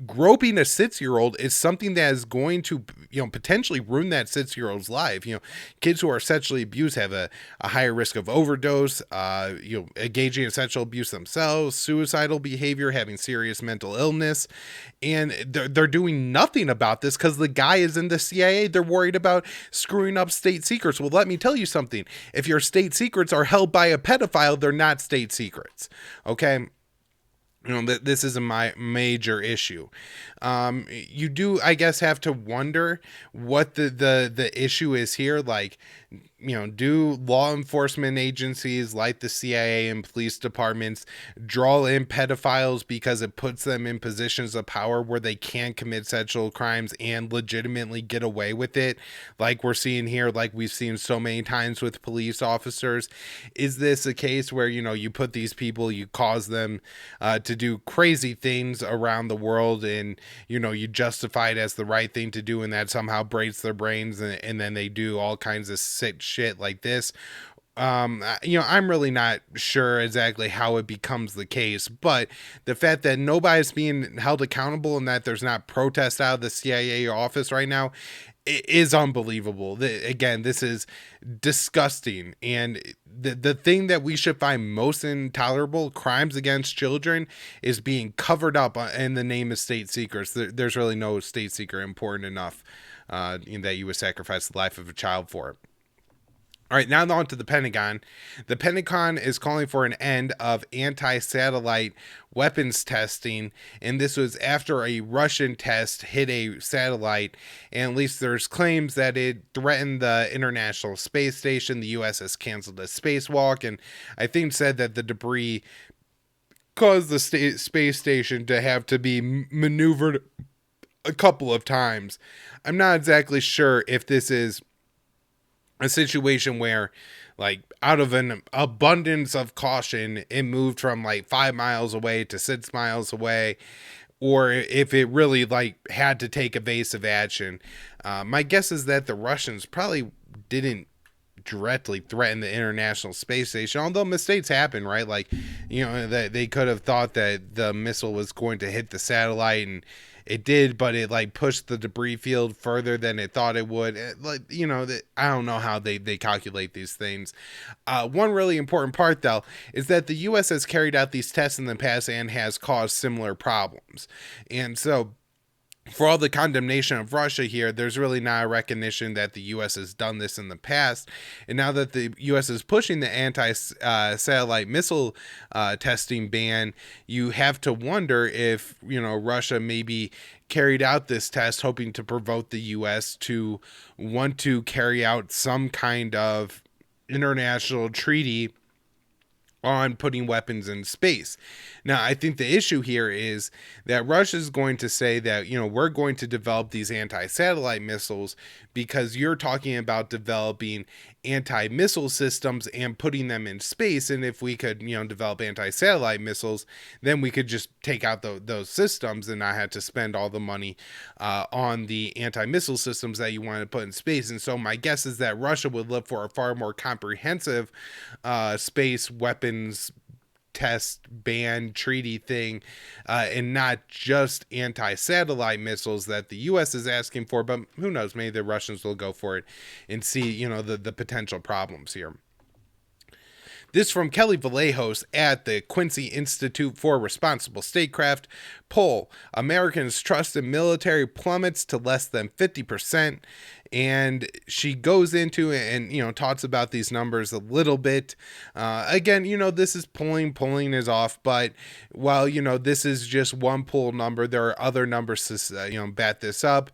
groping a 6-year-old is something that is going to, potentially ruin that 6-year-old's life. Kids who are sexually abused have a higher risk of overdose, engaging in sexual abuse themselves, suicidal behavior, having serious mental illness. And they're doing nothing about this because the guy is in the CIA. They're worried about screwing up state secrets. Well, let me tell you something. If your state secrets are held by a pedophile, they're not state secrets. Okay. This is my major issue. You do, I guess, have to wonder what the issue is here. Like, do law enforcement agencies like the CIA and police departments draw in pedophiles because it puts them in positions of power where they can commit sexual crimes and legitimately get away with it? Like we're seeing here, like we've seen so many times with police officers. Is this a case where, you put these people, you cause them to do crazy things around the world and, you justify it as the right thing to do, and that somehow breaks their brains and then they do all kinds of sick shit like this? I'm really not sure exactly how it becomes the case, but the fact that nobody's being held accountable and that there's not protests out of the CIA office right now is unbelievable. Again, this is disgusting. And the thing that we should find most intolerable, crimes against children, is being covered up in the name of state secrets. There's really no state secret important enough that you would sacrifice the life of a child for it. All right, now on to the Pentagon. The Pentagon is calling for an end of anti-satellite weapons testing, and this was after a Russian test hit a satellite, and at least there's claims that it threatened the International Space Station. The U.S. has canceled a spacewalk, and I think said that the debris caused the space station to have to be maneuvered a couple of times. I'm not exactly sure if this is a situation where, like, out of an abundance of caution, it moved from like 5 miles away to 6 miles away, or if it really like had to take evasive action. My guess is that the Russians probably didn't directly threaten the International Space Station, although mistakes happen, right? Like, that they could have thought that the missile was going to hit the satellite, and it did, but it like pushed the debris field further than it thought it would. I don't know how they calculate these things. One really important part, though, is that the U.S. has carried out these tests in the past and has caused similar problems. And so, for all the condemnation of Russia here, there's really not a recognition that the U.S. has done this in the past. And now that the U.S. is pushing the anti-satellite missile testing ban, you have to wonder if, Russia maybe carried out this test hoping to provoke the U.S. to want to carry out some kind of international treaty on putting weapons in space. Now, I think the issue here is that Russia is going to say that, we're going to develop these anti-satellite missiles because you're talking about developing anti-missile systems and putting them in space. And if we could, develop anti-satellite missiles, then we could just take out those systems and not have to spend all the money on the anti-missile systems that you want to put in space. And so my guess is that Russia would look for a far more comprehensive space weapons test ban treaty thing, and not just anti-satellite missiles that the U.S. is asking for. But who knows? Maybe the Russians will go for it and see, the potential problems here. This from Kelly Vallejos at the Quincy Institute for Responsible Statecraft. Poll: Americans' trust in military plummets to less than 50%. And she goes into and, talks about these numbers a little bit. Again, this is polling. Polling is off. But while, this is just one poll number, there are other numbers to, bat this up.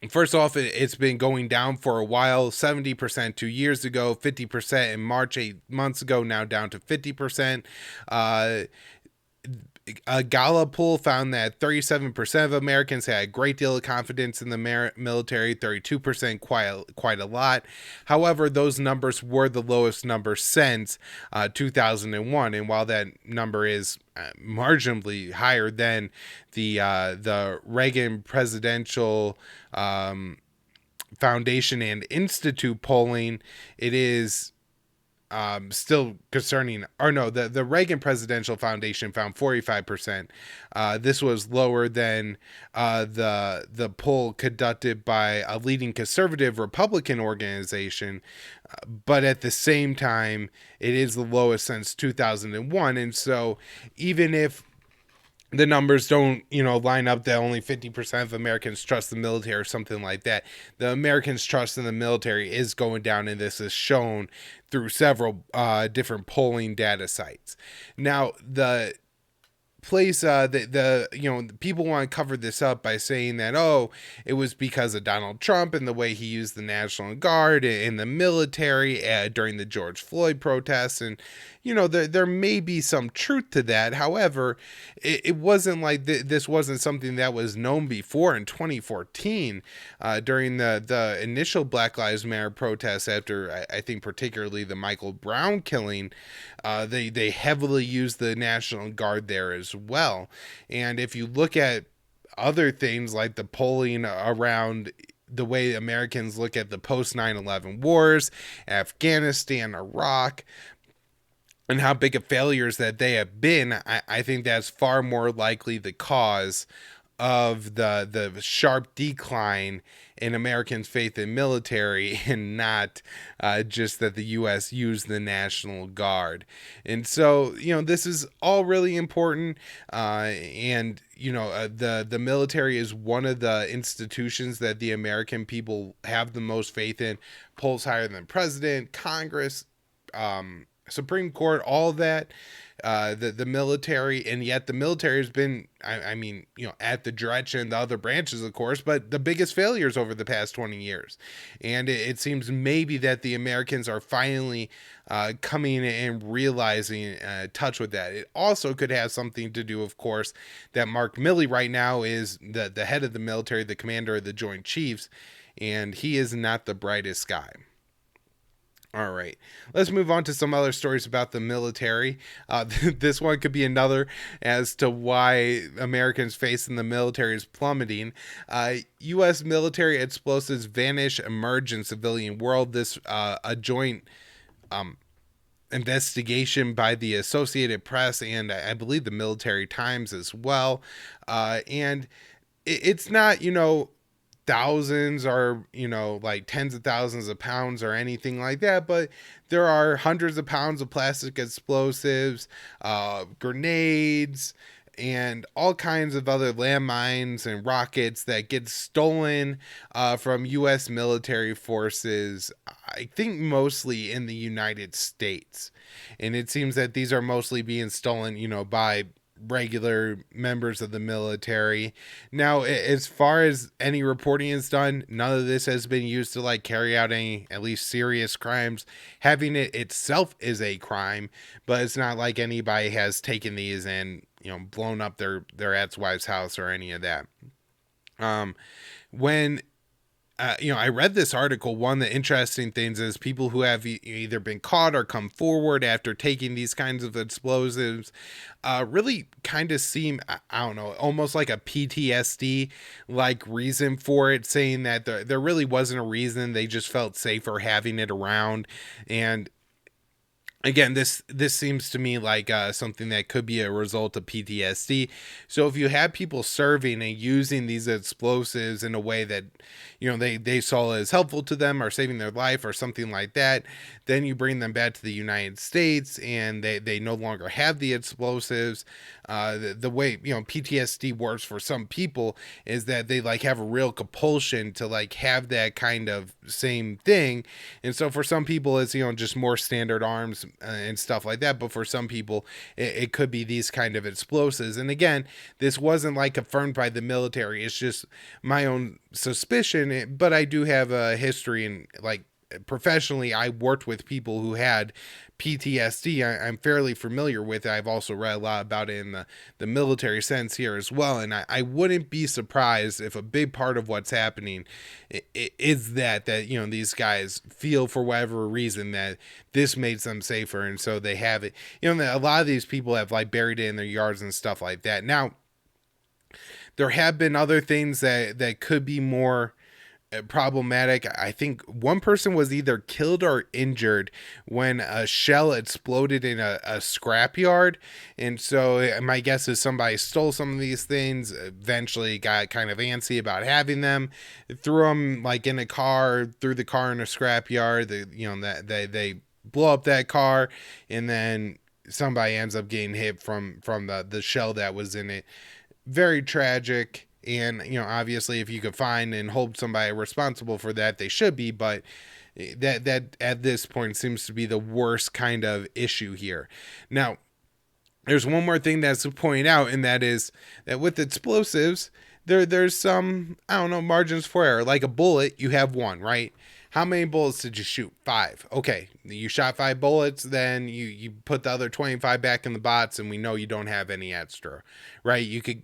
First off, it's been going down for a while. 70% 2 years ago, 50% in March 8 months ago, now down to 50%. A Gallup poll found that 37% of Americans had a great deal of confidence in the military, 32% quite a lot. However, those numbers were the lowest number since 2001. And while that number is marginally higher than the Reagan Presidential Foundation and Institute polling, it is still concerning. Or no, the Reagan Presidential Foundation found 45%. This was lower than the poll conducted by a leading conservative Republican organization, but at the same time, it is the lowest since 2001. And so, even if the numbers don't, line up that only 50% of Americans trust the military or something like that, the Americans' trust in the military is going down, and this is shown through several different polling data sites. Now, the place people want to cover this up by saying that, it was because of Donald Trump and the way he used the National Guard and the military during the George Floyd protests. And there may be some truth to that. However, it wasn't like this wasn't something that was known before. In 2014, during the initial Black Lives Matter protests, after I think particularly the Michael Brown killing, they heavily used the National Guard there as well. And if you look at other things like the polling around the way Americans look at the post 9/11 wars, Afghanistan, Iraq, and how big of failures that they have been, I think that's far more likely the cause of the sharp decline in Americans' faith in military, and not just that the U.S. used the National Guard. And so, this is all really important. And the military is one of the institutions that the American people have the most faith in. Polls higher than president, Congress, Supreme Court, all that. The military, and yet the military has been, at the direction and the other branches, of course, but the biggest failures over the past 20 years. And it seems maybe that the Americans are finally coming and realizing touch with that. It also could have something to do, of course, that Mark Milley right now is the head of the military, the commander of the Joint Chiefs, and he is not the brightest guy. All right, let's move on to some other stories about the military. This one could be another as to why Americans' faith in the military is plummeting. U.S. military explosives vanish, emerge in civilian world. This a joint investigation by the Associated Press and I believe the Military Times as well. And it's not, thousands or like tens of thousands of pounds or anything like that, but there are hundreds of pounds of plastic explosives, grenades, and all kinds of other landmines and rockets that get stolen from U.S. military forces, I think mostly in the United States. And it seems that these are mostly being stolen, by regular members of the military. Now, as far as any reporting is done, none of this has been used to carry out any at least serious crimes. Having it itself is a crime, but it's not like anybody has taken these and blown up their ex-wife's house or any of that. When I read this article, one of the interesting things is people who have either been caught or come forward after taking these kinds of explosives really kind of seem, I don't know, almost like a PTSD like reason for it, saying that there really wasn't a reason. They just felt safer having it around. And Again, this seems to me like something that could be a result of PTSD. So if you have people serving and using these explosives in a way that, they saw as helpful to them or saving their life or something like that, then you bring them back to the United States and they no longer have the explosives. The way PTSD works for some people is that they like have a real compulsion to like have that kind of same thing, and so for some people it's just more standard arms and stuff like that, but for some people it could be these kind of explosives. And again, this wasn't like confirmed by the military, it's just my own suspicion, but I do have a history and like professionally I worked with people who had PTSD. I'm fairly familiar with it. I've also read a lot about it in the military sense here as well, and I wouldn't be surprised if a big part of what's happening is that these guys feel for whatever reason that this makes them safer, and so they have it. A lot of these people have like buried it in their yards and stuff like that. Now, there have been other things that could be more problematic. I think one person was either killed or injured when a shell exploded in a scrapyard. And so my guess is somebody stole some of these things, eventually got kind of antsy about having them, threw them like in a car, threw the car in a scrapyard. They blow up that car, and then somebody ends up getting hit from the shell that was in it. Very tragic. And obviously if you could find and hold somebody responsible for that, they should be, but that at this point seems to be the worst kind of issue here. Now, there's one more thing that's to point out, and that is that with explosives, there's some, I don't know, margins for error. Like a bullet, you have one, right? How many bullets did you shoot? 5. Okay, you shot 5 bullets, then you put the other 25 back in the box, and we know you don't have any extra, right? You could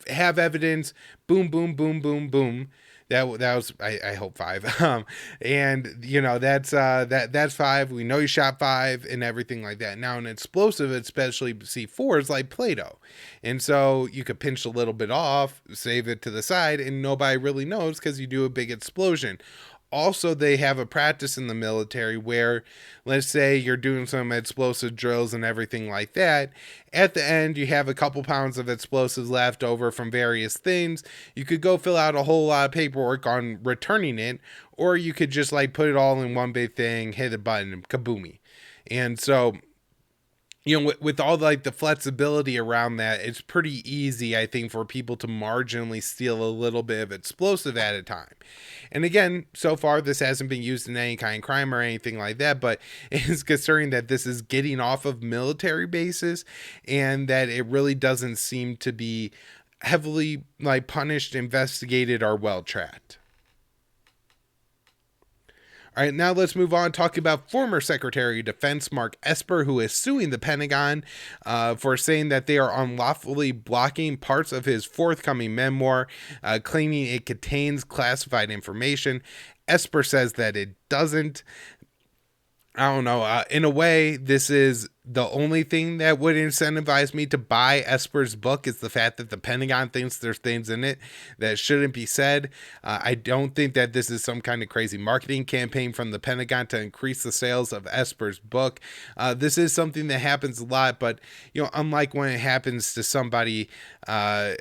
have evidence, boom, boom, boom, boom, boom. That was I hope 5. And that's 5. We know you shot 5 and everything like that. Now an explosive, especially C4, is like Play-Doh, and so you could pinch a little bit off, save it to the side, and nobody really knows because you do a big explosion. Also, they have a practice in the military where, let's say you're doing some explosive drills and everything like that. At the end, you have a couple pounds of explosives left over from various things. You could go fill out a whole lot of paperwork on returning it, or you could just like put it all in one big thing, hit a button, kaboomy. And so, with all like the flexibility around that, it's pretty easy, I think, for people to marginally steal a little bit of explosive at a time. And again, so far this hasn't been used in any kind of crime or anything like that, but it is concerning that this is getting off of military bases and that it really doesn't seem to be heavily like punished, investigated, or well tracked. All right, now let's move on talking about former Secretary of Defense Mark Esper, who is suing the Pentagon for saying that they are unlawfully blocking parts of his forthcoming memoir, claiming it contains classified information. Esper says that it doesn't. I don't know. In a way, this is the only thing that would incentivize me to buy Esper's book is the fact that the Pentagon thinks there's things in it that shouldn't be said. I don't think that this is some kind of crazy marketing campaign from the Pentagon to increase the sales of Esper's book. This is something that happens a lot, but unlike when it happens to somebody, I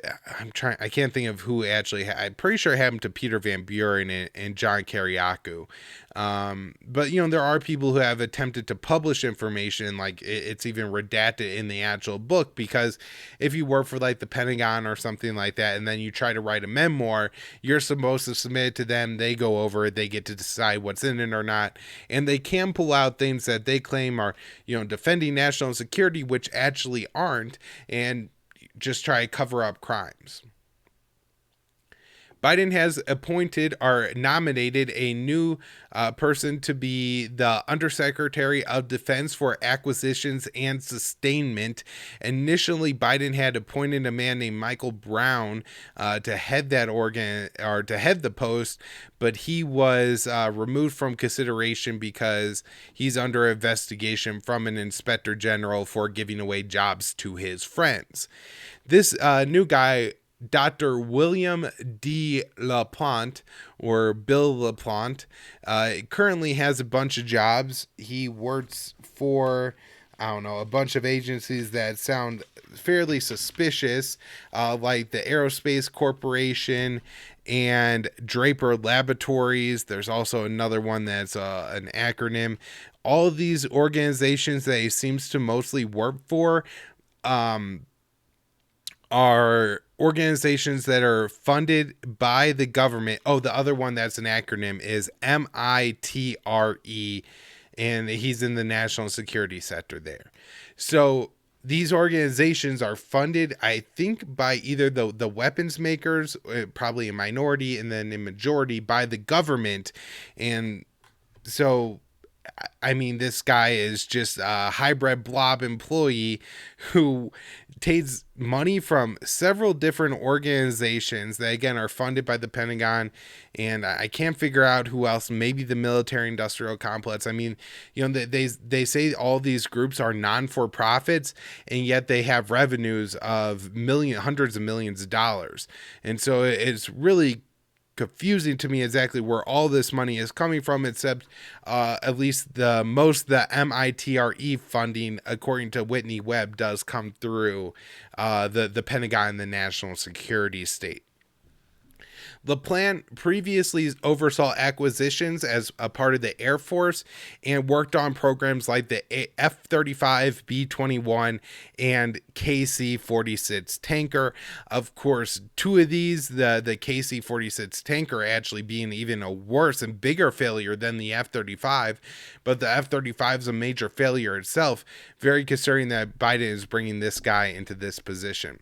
can't think of who actually. I'm pretty sure it happened to Peter Van Buren and John Kiriakou. But there are people who have attempted to publish information like it's even redacted in the actual book, because if you work for like the Pentagon or something like that and then you try to write a memoir, you're supposed to submit it to them, they go over it, they get to decide what's in it or not, and they can pull out things that they claim are defending national security, which actually aren't, and just try to cover up crimes. Biden has appointed or nominated a new person to be the Undersecretary of Defense for Acquisitions and Sustainment. Initially, Biden had appointed a man named Michael Brown to head that organ, or to head the post, but he was removed from consideration because he's under investigation from an inspector general for giving away jobs to his friends. This new guy Dr. William D. LaPlante, or Bill LaPlante, currently has a bunch of jobs. He works for, I don't know, a bunch of agencies that sound fairly suspicious, like the Aerospace Corporation and Draper Laboratories. There's also another one that's an acronym. All of these organizations that he seems to mostly work for are organizations that are funded by the government. Oh, the other one that's an acronym is MITRE, and he's in the national security sector there. So these organizations are funded, I think, by either the weapons makers, probably a minority, and then a majority by the government. And so, I mean, this guy is just a hybrid blob employee who takes money from several different organizations that, again, are funded by the Pentagon. And I can't figure out who else. Maybe the military industrial complex. I mean, you know, they say all these groups are non-for-profits, and yet they have revenues of hundreds of millions of dollars. And so it's really confusing to me exactly where all this money is coming from, except at least the MITRE funding, according to Whitney Webb, does come through the Pentagon and the national security state. The plan previously oversaw acquisitions as a part of the Air Force and worked on programs like the F-35, B-21, and KC-46 tanker. Of course, two of these, the KC-46 tanker actually being even a worse and bigger failure than the F-35, but the F-35 is a major failure itself. Very concerning that Biden is bringing this guy into this position.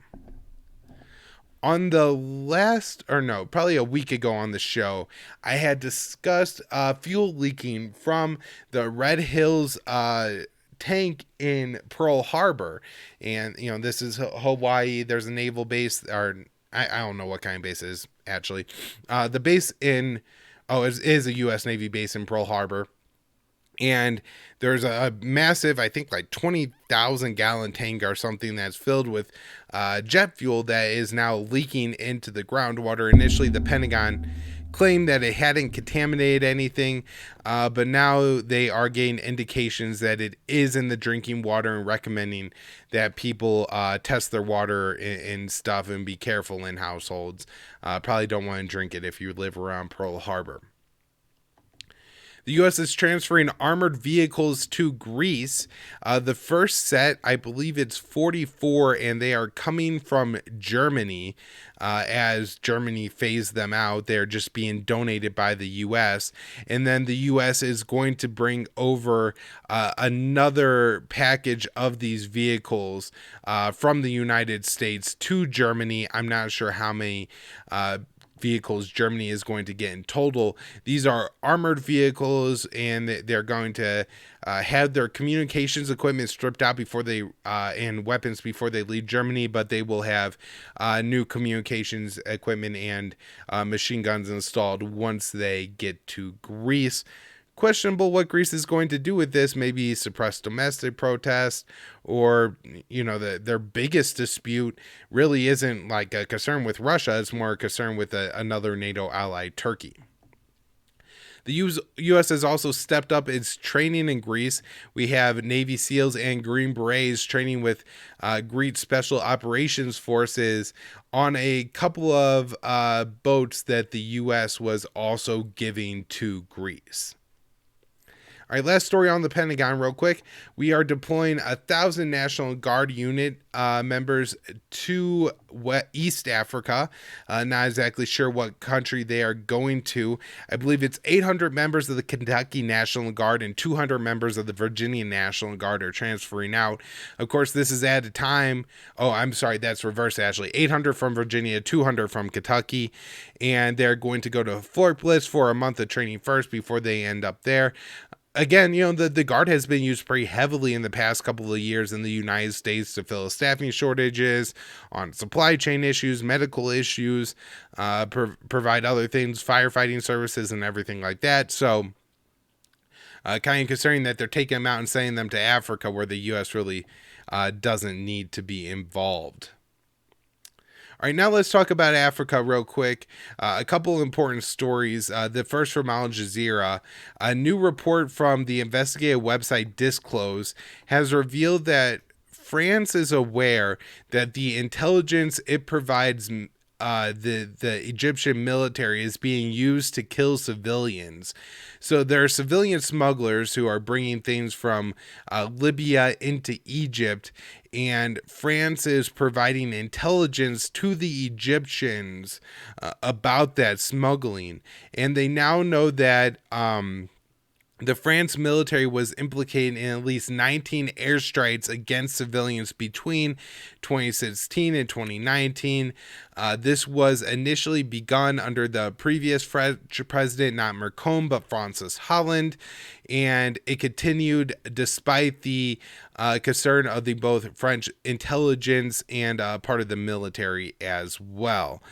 On the probably a week ago on the show, I had discussed fuel leaking from the Red Hills tank in Pearl Harbor. And, you know, this is Hawaii. There's a naval base, or I don't know what kind of base it is, actually. The base it is a U.S. Navy base in Pearl Harbor. And there's a massive, I think like 20,000 gallon tank or something that's filled with jet fuel that is now leaking into the groundwater. Initially, the Pentagon claimed that it hadn't contaminated anything, but now they are getting indications that it is in the drinking water and recommending that people test their water and stuff and be careful in households. Probably don't want to drink it if you live around Pearl Harbor. The U.S. is transferring armored vehicles to Greece. The first set, I believe it's 44, and they are coming from Germany. As Germany phased them out, they're just being donated by the U.S. And then the U.S. is going to bring over another package of these vehicles from the United States to Germany. I'm not sure how many vehicles Germany is going to get in total. These are armored vehicles, and they're going to have their communications equipment stripped out before they and weapons before they leave Germany, but they will have new communications equipment and machine guns installed once they get to Greece. Questionable what Greece is going to do with this. Maybe suppress domestic protests, or, you know, their biggest dispute really isn't like a concern with Russia. It's more a concern with another NATO ally, Turkey. The U.S. has also stepped up its training in Greece. We have Navy SEALs and Green Berets training with Greek Special Operations Forces on a couple of boats that the U.S. was also giving to Greece. All right, last story on the Pentagon real quick. We are deploying 1,000 National Guard unit members to East Africa. Not exactly sure what country they are going to. I believe it's 800 members of the Kentucky National Guard and 200 members of the Virginia National Guard are transferring out. Of course, this is at a time. Oh, I'm sorry, that's reverse actually. 800 from Virginia, 200 from Kentucky. And they're going to go to Fort Bliss for a month of training first before they end up there. Again, you know, the Guard has been used pretty heavily in the past couple of years in the United States to fill staffing shortages, on supply chain issues, medical issues, provide other things, firefighting services, and everything like that. So, kind of concerning that they're taking them out and sending them to Africa, where the U.S. really doesn't need to be involved. All right, now let's talk about Africa real quick. A couple important stories. The first from Al Jazeera. A new report from the investigative website Disclose has revealed that France is aware that the intelligence it provides the Egyptian military is being used to kill civilians. So there are civilian smugglers who are bringing things from Libya into Egypt, and France is providing intelligence to the Egyptians about that smuggling. And they now know that the France military was implicated in at least 19 airstrikes against civilians between 2016 and 2019. This was initially begun under the previous French president, not Macron, but Francis Hollande, and it continued despite the concern of the both French intelligence and part of the military as well.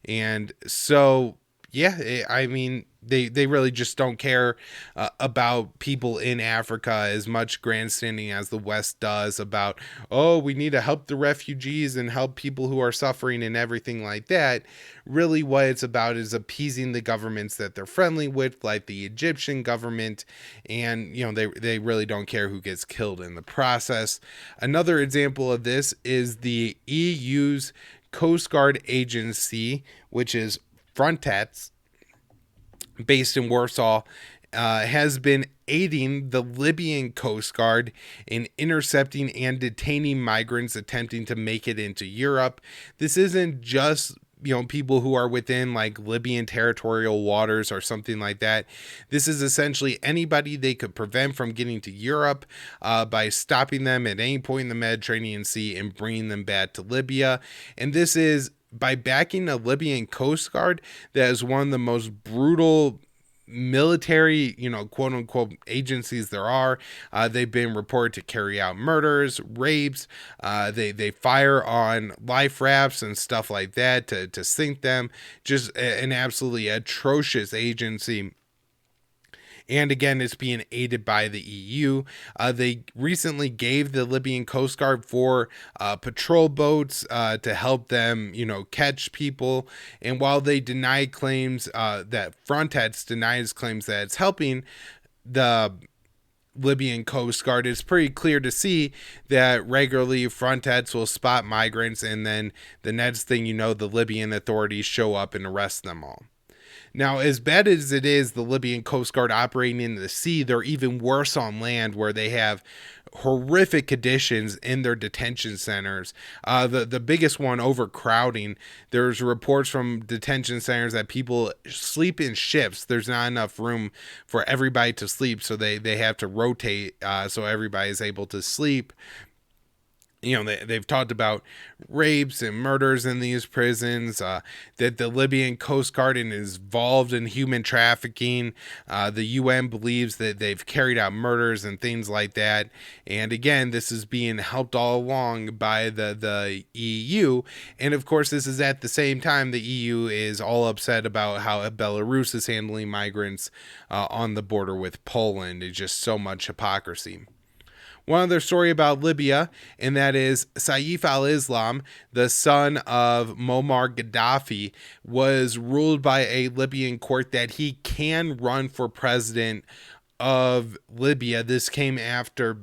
And so, yeah, I mean, they really just don't care about people in Africa as much grandstanding as the West does about, oh, we need to help the refugees and help people who are suffering and everything like that. Really what it's about is appeasing the governments that they're friendly with, like the Egyptian government, and they really don't care who gets killed in the process. Another example of this is the EU's Coast Guard agency, which is Frontex, based in Warsaw, has been aiding the Libyan Coast Guard in intercepting and detaining migrants attempting to make it into Europe. This isn't just people who are within like Libyan territorial waters or something like that. This is essentially anybody they could prevent from getting to Europe by stopping them at any point in the Mediterranean Sea and bringing them back to Libya. And this is by backing a Libyan Coast Guard that is one of the most brutal military, quote unquote agencies there are. They've been reported to carry out murders, rapes. They fire on life rafts and stuff like that to sink them. Just an absolutely atrocious agency. And again, it's being aided by the EU. They recently gave the Libyan Coast Guard 4 patrol boats to help them, catch people. And while they deny claims that Frontex denies claims that it's helping the Libyan Coast Guard, it's pretty clear to see that regularly Frontex will spot migrants, and then the next thing you know, the Libyan authorities show up and arrest them all. Now, as bad as it is, the Libyan Coast Guard operating in the sea, they're even worse on land, where they have horrific conditions in their detention centers. The biggest one, overcrowding. There's reports from detention centers that people sleep in shifts. There's not enough room for everybody to sleep, so they have to rotate so everybody is able to sleep. They've talked about rapes and murders in these prisons, that the Libyan Coast Guard is involved in human trafficking. The UN believes that they've carried out murders and things like that. And again, this is being helped all along by the EU. And of course, this is at the same time the EU is all upset about how Belarus is handling migrants on the border with Poland. It's just so much hypocrisy. One other story about Libya, and that is Saif al-Islam, the son of Muammar Gaddafi, was ruled by a Libyan court that he can run for president of Libya. This came after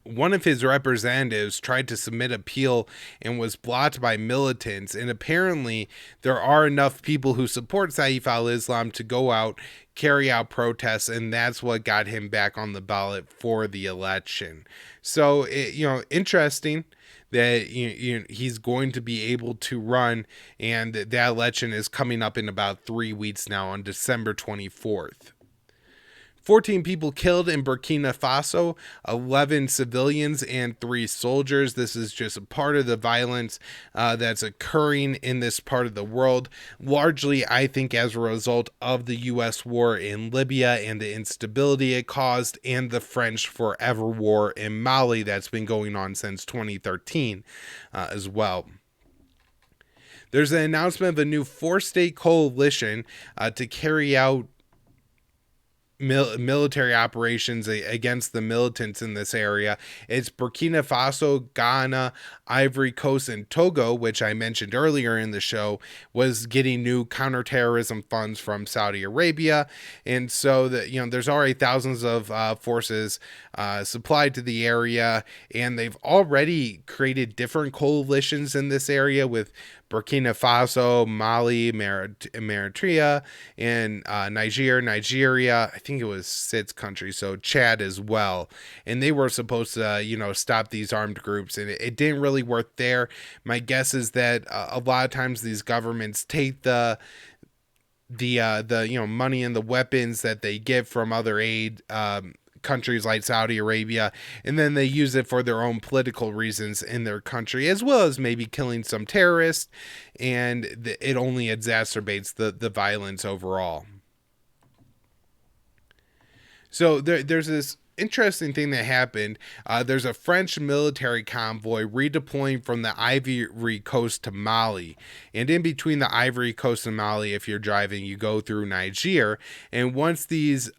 one of his representatives tried to submit appeal and was blocked by militants. And apparently there are enough people who support Saif al-Islam to go out, carry out protests, and that's what got him back on the ballot for the election. So, interesting that he's going to be able to run, and that election is coming up in about 3 weeks now on December 24th. 14 people killed in Burkina Faso, 11 civilians and 3 soldiers. This is just a part of the violence that's occurring in this part of the world, largely, I think, as a result of the U.S. war in Libya and the instability it caused, and the French forever war in Mali that's been going on since 2013 as well. There's an announcement of a new 4-state coalition to carry out military operations against the militants in this area. It's Burkina Faso, Ghana, Ivory Coast, and Togo, which I mentioned earlier in the show, was getting new counterterrorism funds from Saudi Arabia. And so that, there's already thousands of forces supplied to the area, and they've already created different coalitions in this area with Burkina Faso, Mali, Eritrea, and Nigeria. I think it was 6 countries, so Chad as well. And they were supposed to, stop these armed groups, and it didn't really work there. My guess is that a lot of times these governments take the money and the weapons that they get from other aid countries like Saudi Arabia, and then they use it for their own political reasons in their country, as well as maybe killing some terrorists, and it only exacerbates the violence overall. So there's this interesting thing that happened. There's a French military convoy redeploying from the Ivory Coast to Mali. And in between the Ivory Coast and Mali, if you're driving, you go through Niger. And once this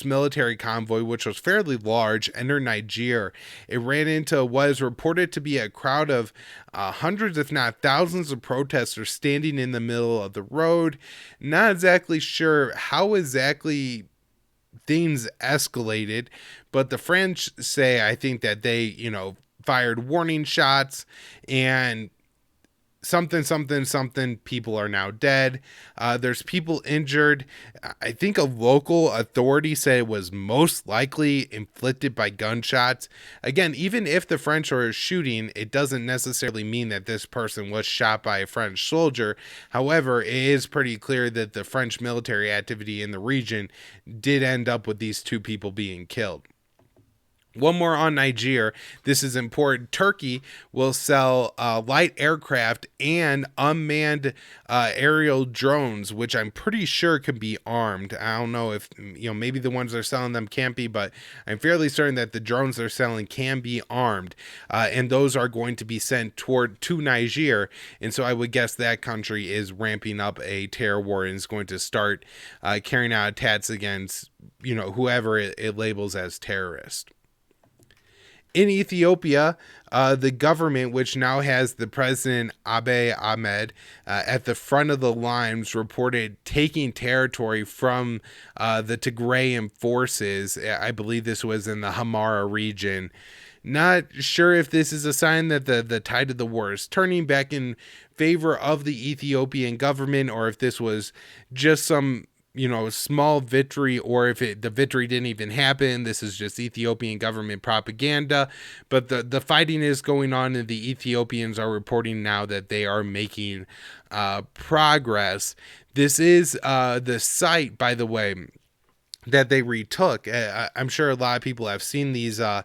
military convoy, which was fairly large, entered Niger, it ran into what is reported to be a crowd of hundreds, if not thousands, of protesters standing in the middle of the road. Not exactly sure how exactly things escalated, but the French say, I think, that they, fired warning shots, and something people are now dead. There's people injured. I think a local authority said it was most likely inflicted by gunshots. Again, even if the French are shooting, it doesn't necessarily mean that this person was shot by a French soldier. However, it is pretty clear that the French military activity in the region did end up with these 2 people being killed. One more on Niger. This is important. Turkey will sell light aircraft and unmanned aerial drones, which I'm pretty sure can be armed. I don't know if, maybe the ones they're selling them can't be, but I'm fairly certain that the drones they're selling can be armed. And those are going to be sent to Niger. And so I would guess that country is ramping up a terror war and is going to start carrying out attacks against, whoever it labels as terrorist. In Ethiopia, the government, which now has the president Abiy Ahmed at the front of the lines, reported taking territory from the Tigrayan forces. I believe this was in the Hamara region. Not sure if this is a sign that the tide of the war is turning back in favor of the Ethiopian government, or if this was just some small victory, or if the victory didn't even happen. This is just Ethiopian government propaganda. But the fighting is going on, and the Ethiopians are reporting now that they are making progress. This is the site, by the way, that they retook. I'm sure a lot of people have seen these, I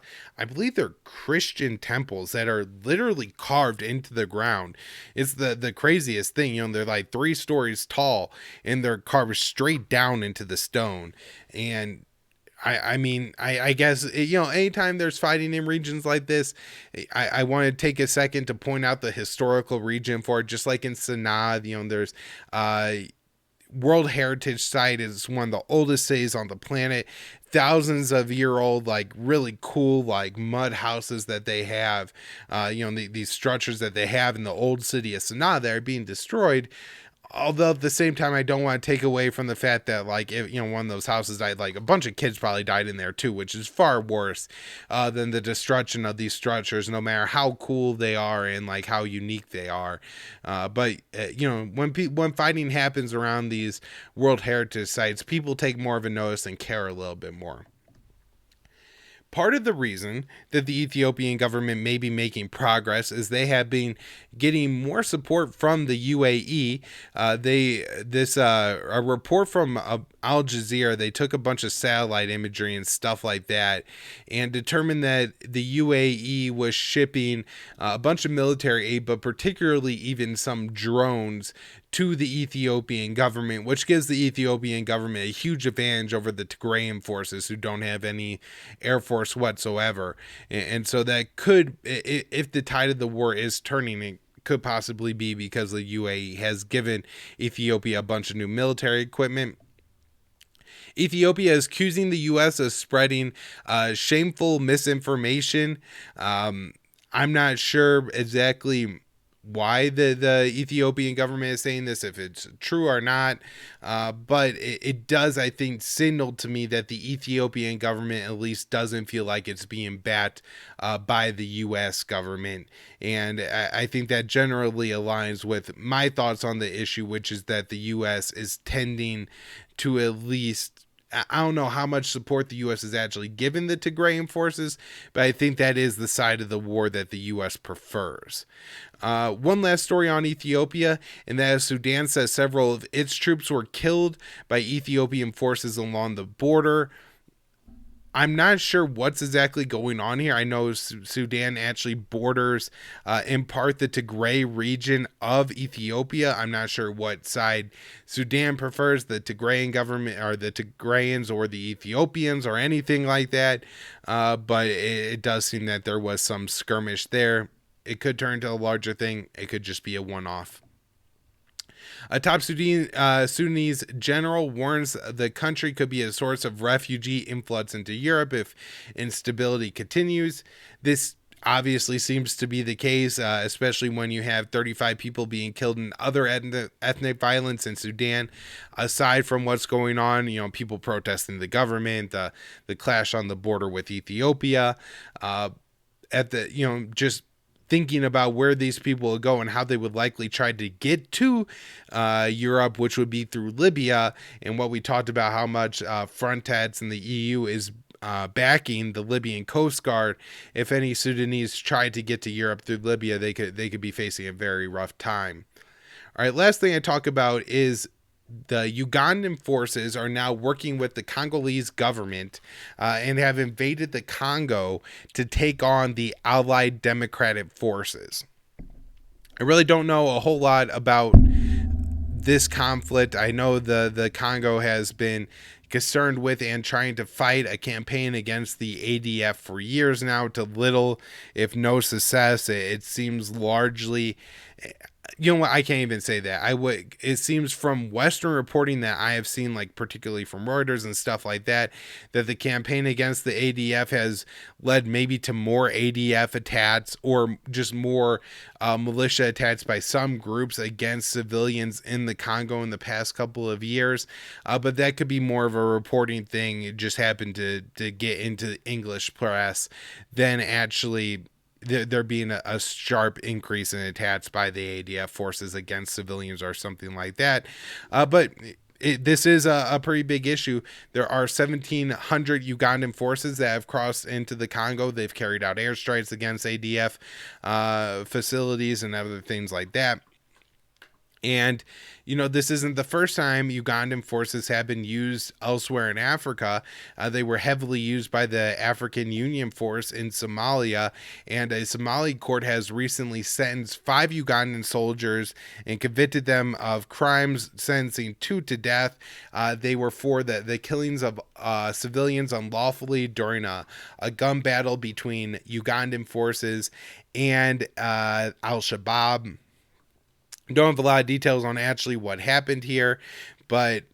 believe they're Christian temples that are literally carved into the ground. It's the craziest thing. They're like 3 stories tall, and they're carved straight down into the stone. And I guess, anytime there's fighting in regions like this, I want to take a second to point out the historical region for it. Just like in Sana'a, there's World Heritage Site is one of the oldest cities on the planet. Thousands of year old, like really cool, like mud houses that they have, these structures that they have in the old city of Sana'a that are being destroyed. Although at the same time, I don't want to take away from the fact that, like, if, one of those houses died, like a bunch of kids probably died in there too, which is far worse than the destruction of these structures, no matter how cool they are and like how unique they are. But when fighting happens around these World Heritage Sites, people take more of a notice and care a little bit more. Part of the reason that the Ethiopian government may be making progress is they have been getting more support from the UAE. A report from Al Jazeera, they took a bunch of satellite imagery and stuff like that and determined that the UAE was shipping a bunch of military aid, but particularly even some drones to the Ethiopian government, which gives the Ethiopian government a huge advantage over the Tigrayan forces, who don't have any air force whatsoever. And so that could, if the tide of the war is turning, it could possibly be because the UAE has given Ethiopia a bunch of new military equipment. Ethiopia is accusing the U.S. of spreading shameful misinformation. I'm not sure exactly why the Ethiopian government is saying this, if it's true or not, but it does, I think, signal to me that the Ethiopian government at least doesn't feel like it's being backed by the U.S. government, and I think that generally aligns with my thoughts on the issue, which is that the U.S. is tending to at least, I don't know how much support the U.S. has actually given the Tigrayan forces, but I think that is the side of the war that the U.S. prefers. One last story on Ethiopia, and that is Sudan says several of its troops were killed by Ethiopian forces along the border. I'm not sure what's exactly going on here. I know Sudan actually borders in part the Tigray region of Ethiopia. I'm not sure what side Sudan prefers, the Tigrayan government or the Tigrayans or the Ethiopians or anything like that. But it does seem that there was some skirmish there. It could turn into a larger thing. It could just be a one-off. A top Sudanese general warns the country could be a source of refugee influx into Europe if instability continues. This obviously seems to be the case, especially when you have 35 people being killed in other ethnic violence in Sudan. Aside from what's going on, people protesting the government, the clash on the border with Ethiopia, just thinking about where these people would go and how they would likely try to get to Europe, which would be through Libya, and what we talked about how much Frontex and the EU is backing the Libyan Coast Guard. If any Sudanese tried to get to Europe through Libya, they could be facing a very rough time. All right, last thing I talk about is the Ugandan forces are now working with the Congolese government and have invaded the Congo to take on the allied democratic forces. I really don't know a whole lot about this conflict. I know the Congo has been concerned with and trying to fight a campaign against the ADF for years now, to little, if no success. It seems largely, you know what, I can't even say that. It seems from Western reporting that I have seen, like particularly from Reuters and stuff like that, that the campaign against the ADF has led maybe to more ADF attacks or just more militia attacks by some groups against civilians in the Congo in the past couple of years. But that could be more of a reporting thing. It just happened to get into the English press than actually there being a sharp increase in attacks by the ADF forces against civilians or something like that. But this is a pretty big issue. There are 1,700 Ugandan forces that have crossed into the Congo. They've carried out airstrikes against ADF facilities and other things like that. And, this isn't the first time Ugandan forces have been used elsewhere in Africa. They were heavily used by the African Union Force in Somalia, and a Somali court has recently sentenced 5 Ugandan soldiers and convicted them of crimes, sentencing 2 to death. They were for the killings of civilians unlawfully during a gun battle between Ugandan forces and Al-Shabaab. Don't have a lot of details on actually what happened here, but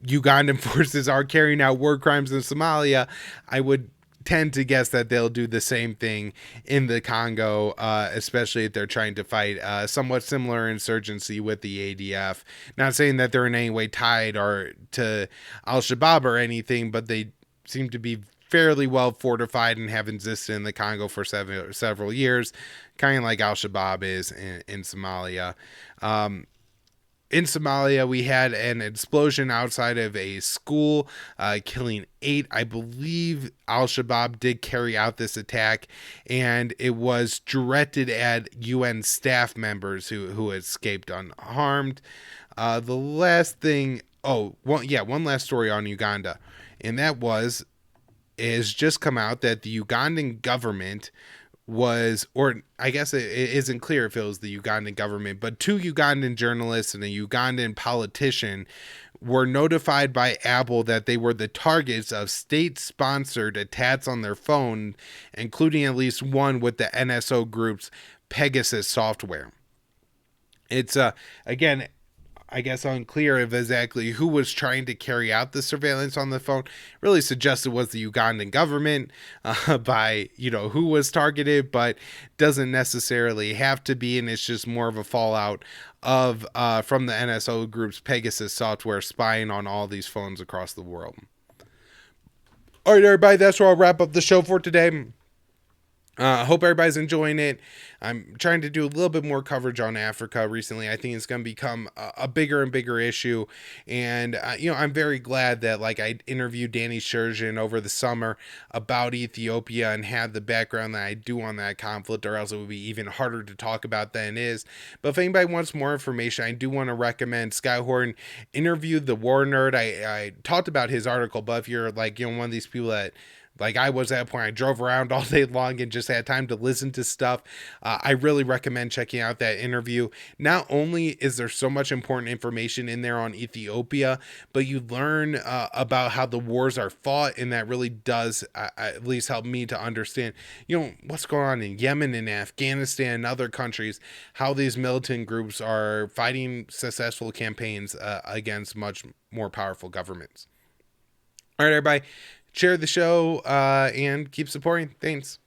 Ugandan forces are carrying out war crimes in Somalia. I would tend to guess that they'll do the same thing in the Congo, especially if they're trying to fight somewhat similar insurgency with the ADF. Not saying that they're in any way tied or to Al-Shabaab or anything, but they seem to be fairly well fortified and have existed in the Congo for several years, kind of like Al-Shabaab is in Somalia. In Somalia, we had an explosion outside of a school, killing 8. I believe Al-Shabaab did carry out this attack, and it was directed at UN staff members who escaped unharmed. The last thing, one last story on Uganda, and that is just come out that the Ugandan government was, or I guess it isn't clear if it was the Ugandan government, but 2 Ugandan journalists and a Ugandan politician were notified by Apple that they were the targets of state-sponsored attacks on their phone, including at least one with the NSO group's Pegasus software. It's, again, I guess, unclear of exactly who was trying to carry out the surveillance on the phone. Really suggests it was the Ugandan government by, who was targeted, but doesn't necessarily have to be. And it's just more of a fallout of from the NSO group's Pegasus software spying on all these phones across the world. All right, everybody, that's where I'll wrap up the show for today. Hope everybody's enjoying it. I'm trying to do a little bit more coverage on Africa recently. I think it's going to become a bigger and bigger issue. And, I'm very glad that I interviewed Danny Sherjan over the summer about Ethiopia and had the background that I do on that conflict, or else it would be even harder to talk about than it is. But if anybody wants more information, I do want to recommend Skyhorn interviewed the War Nerd. I talked about his article, but if you're one of these people that I was at a point, I drove around all day long and just had time to listen to stuff. I really recommend checking out that interview. Not only is there so much important information in there on Ethiopia, but you learn about how the wars are fought, and that really does at least help me to understand, what's going on in Yemen and Afghanistan and other countries, how these militant groups are fighting successful campaigns against much more powerful governments. All right, everybody. Share the show and keep supporting. Thanks.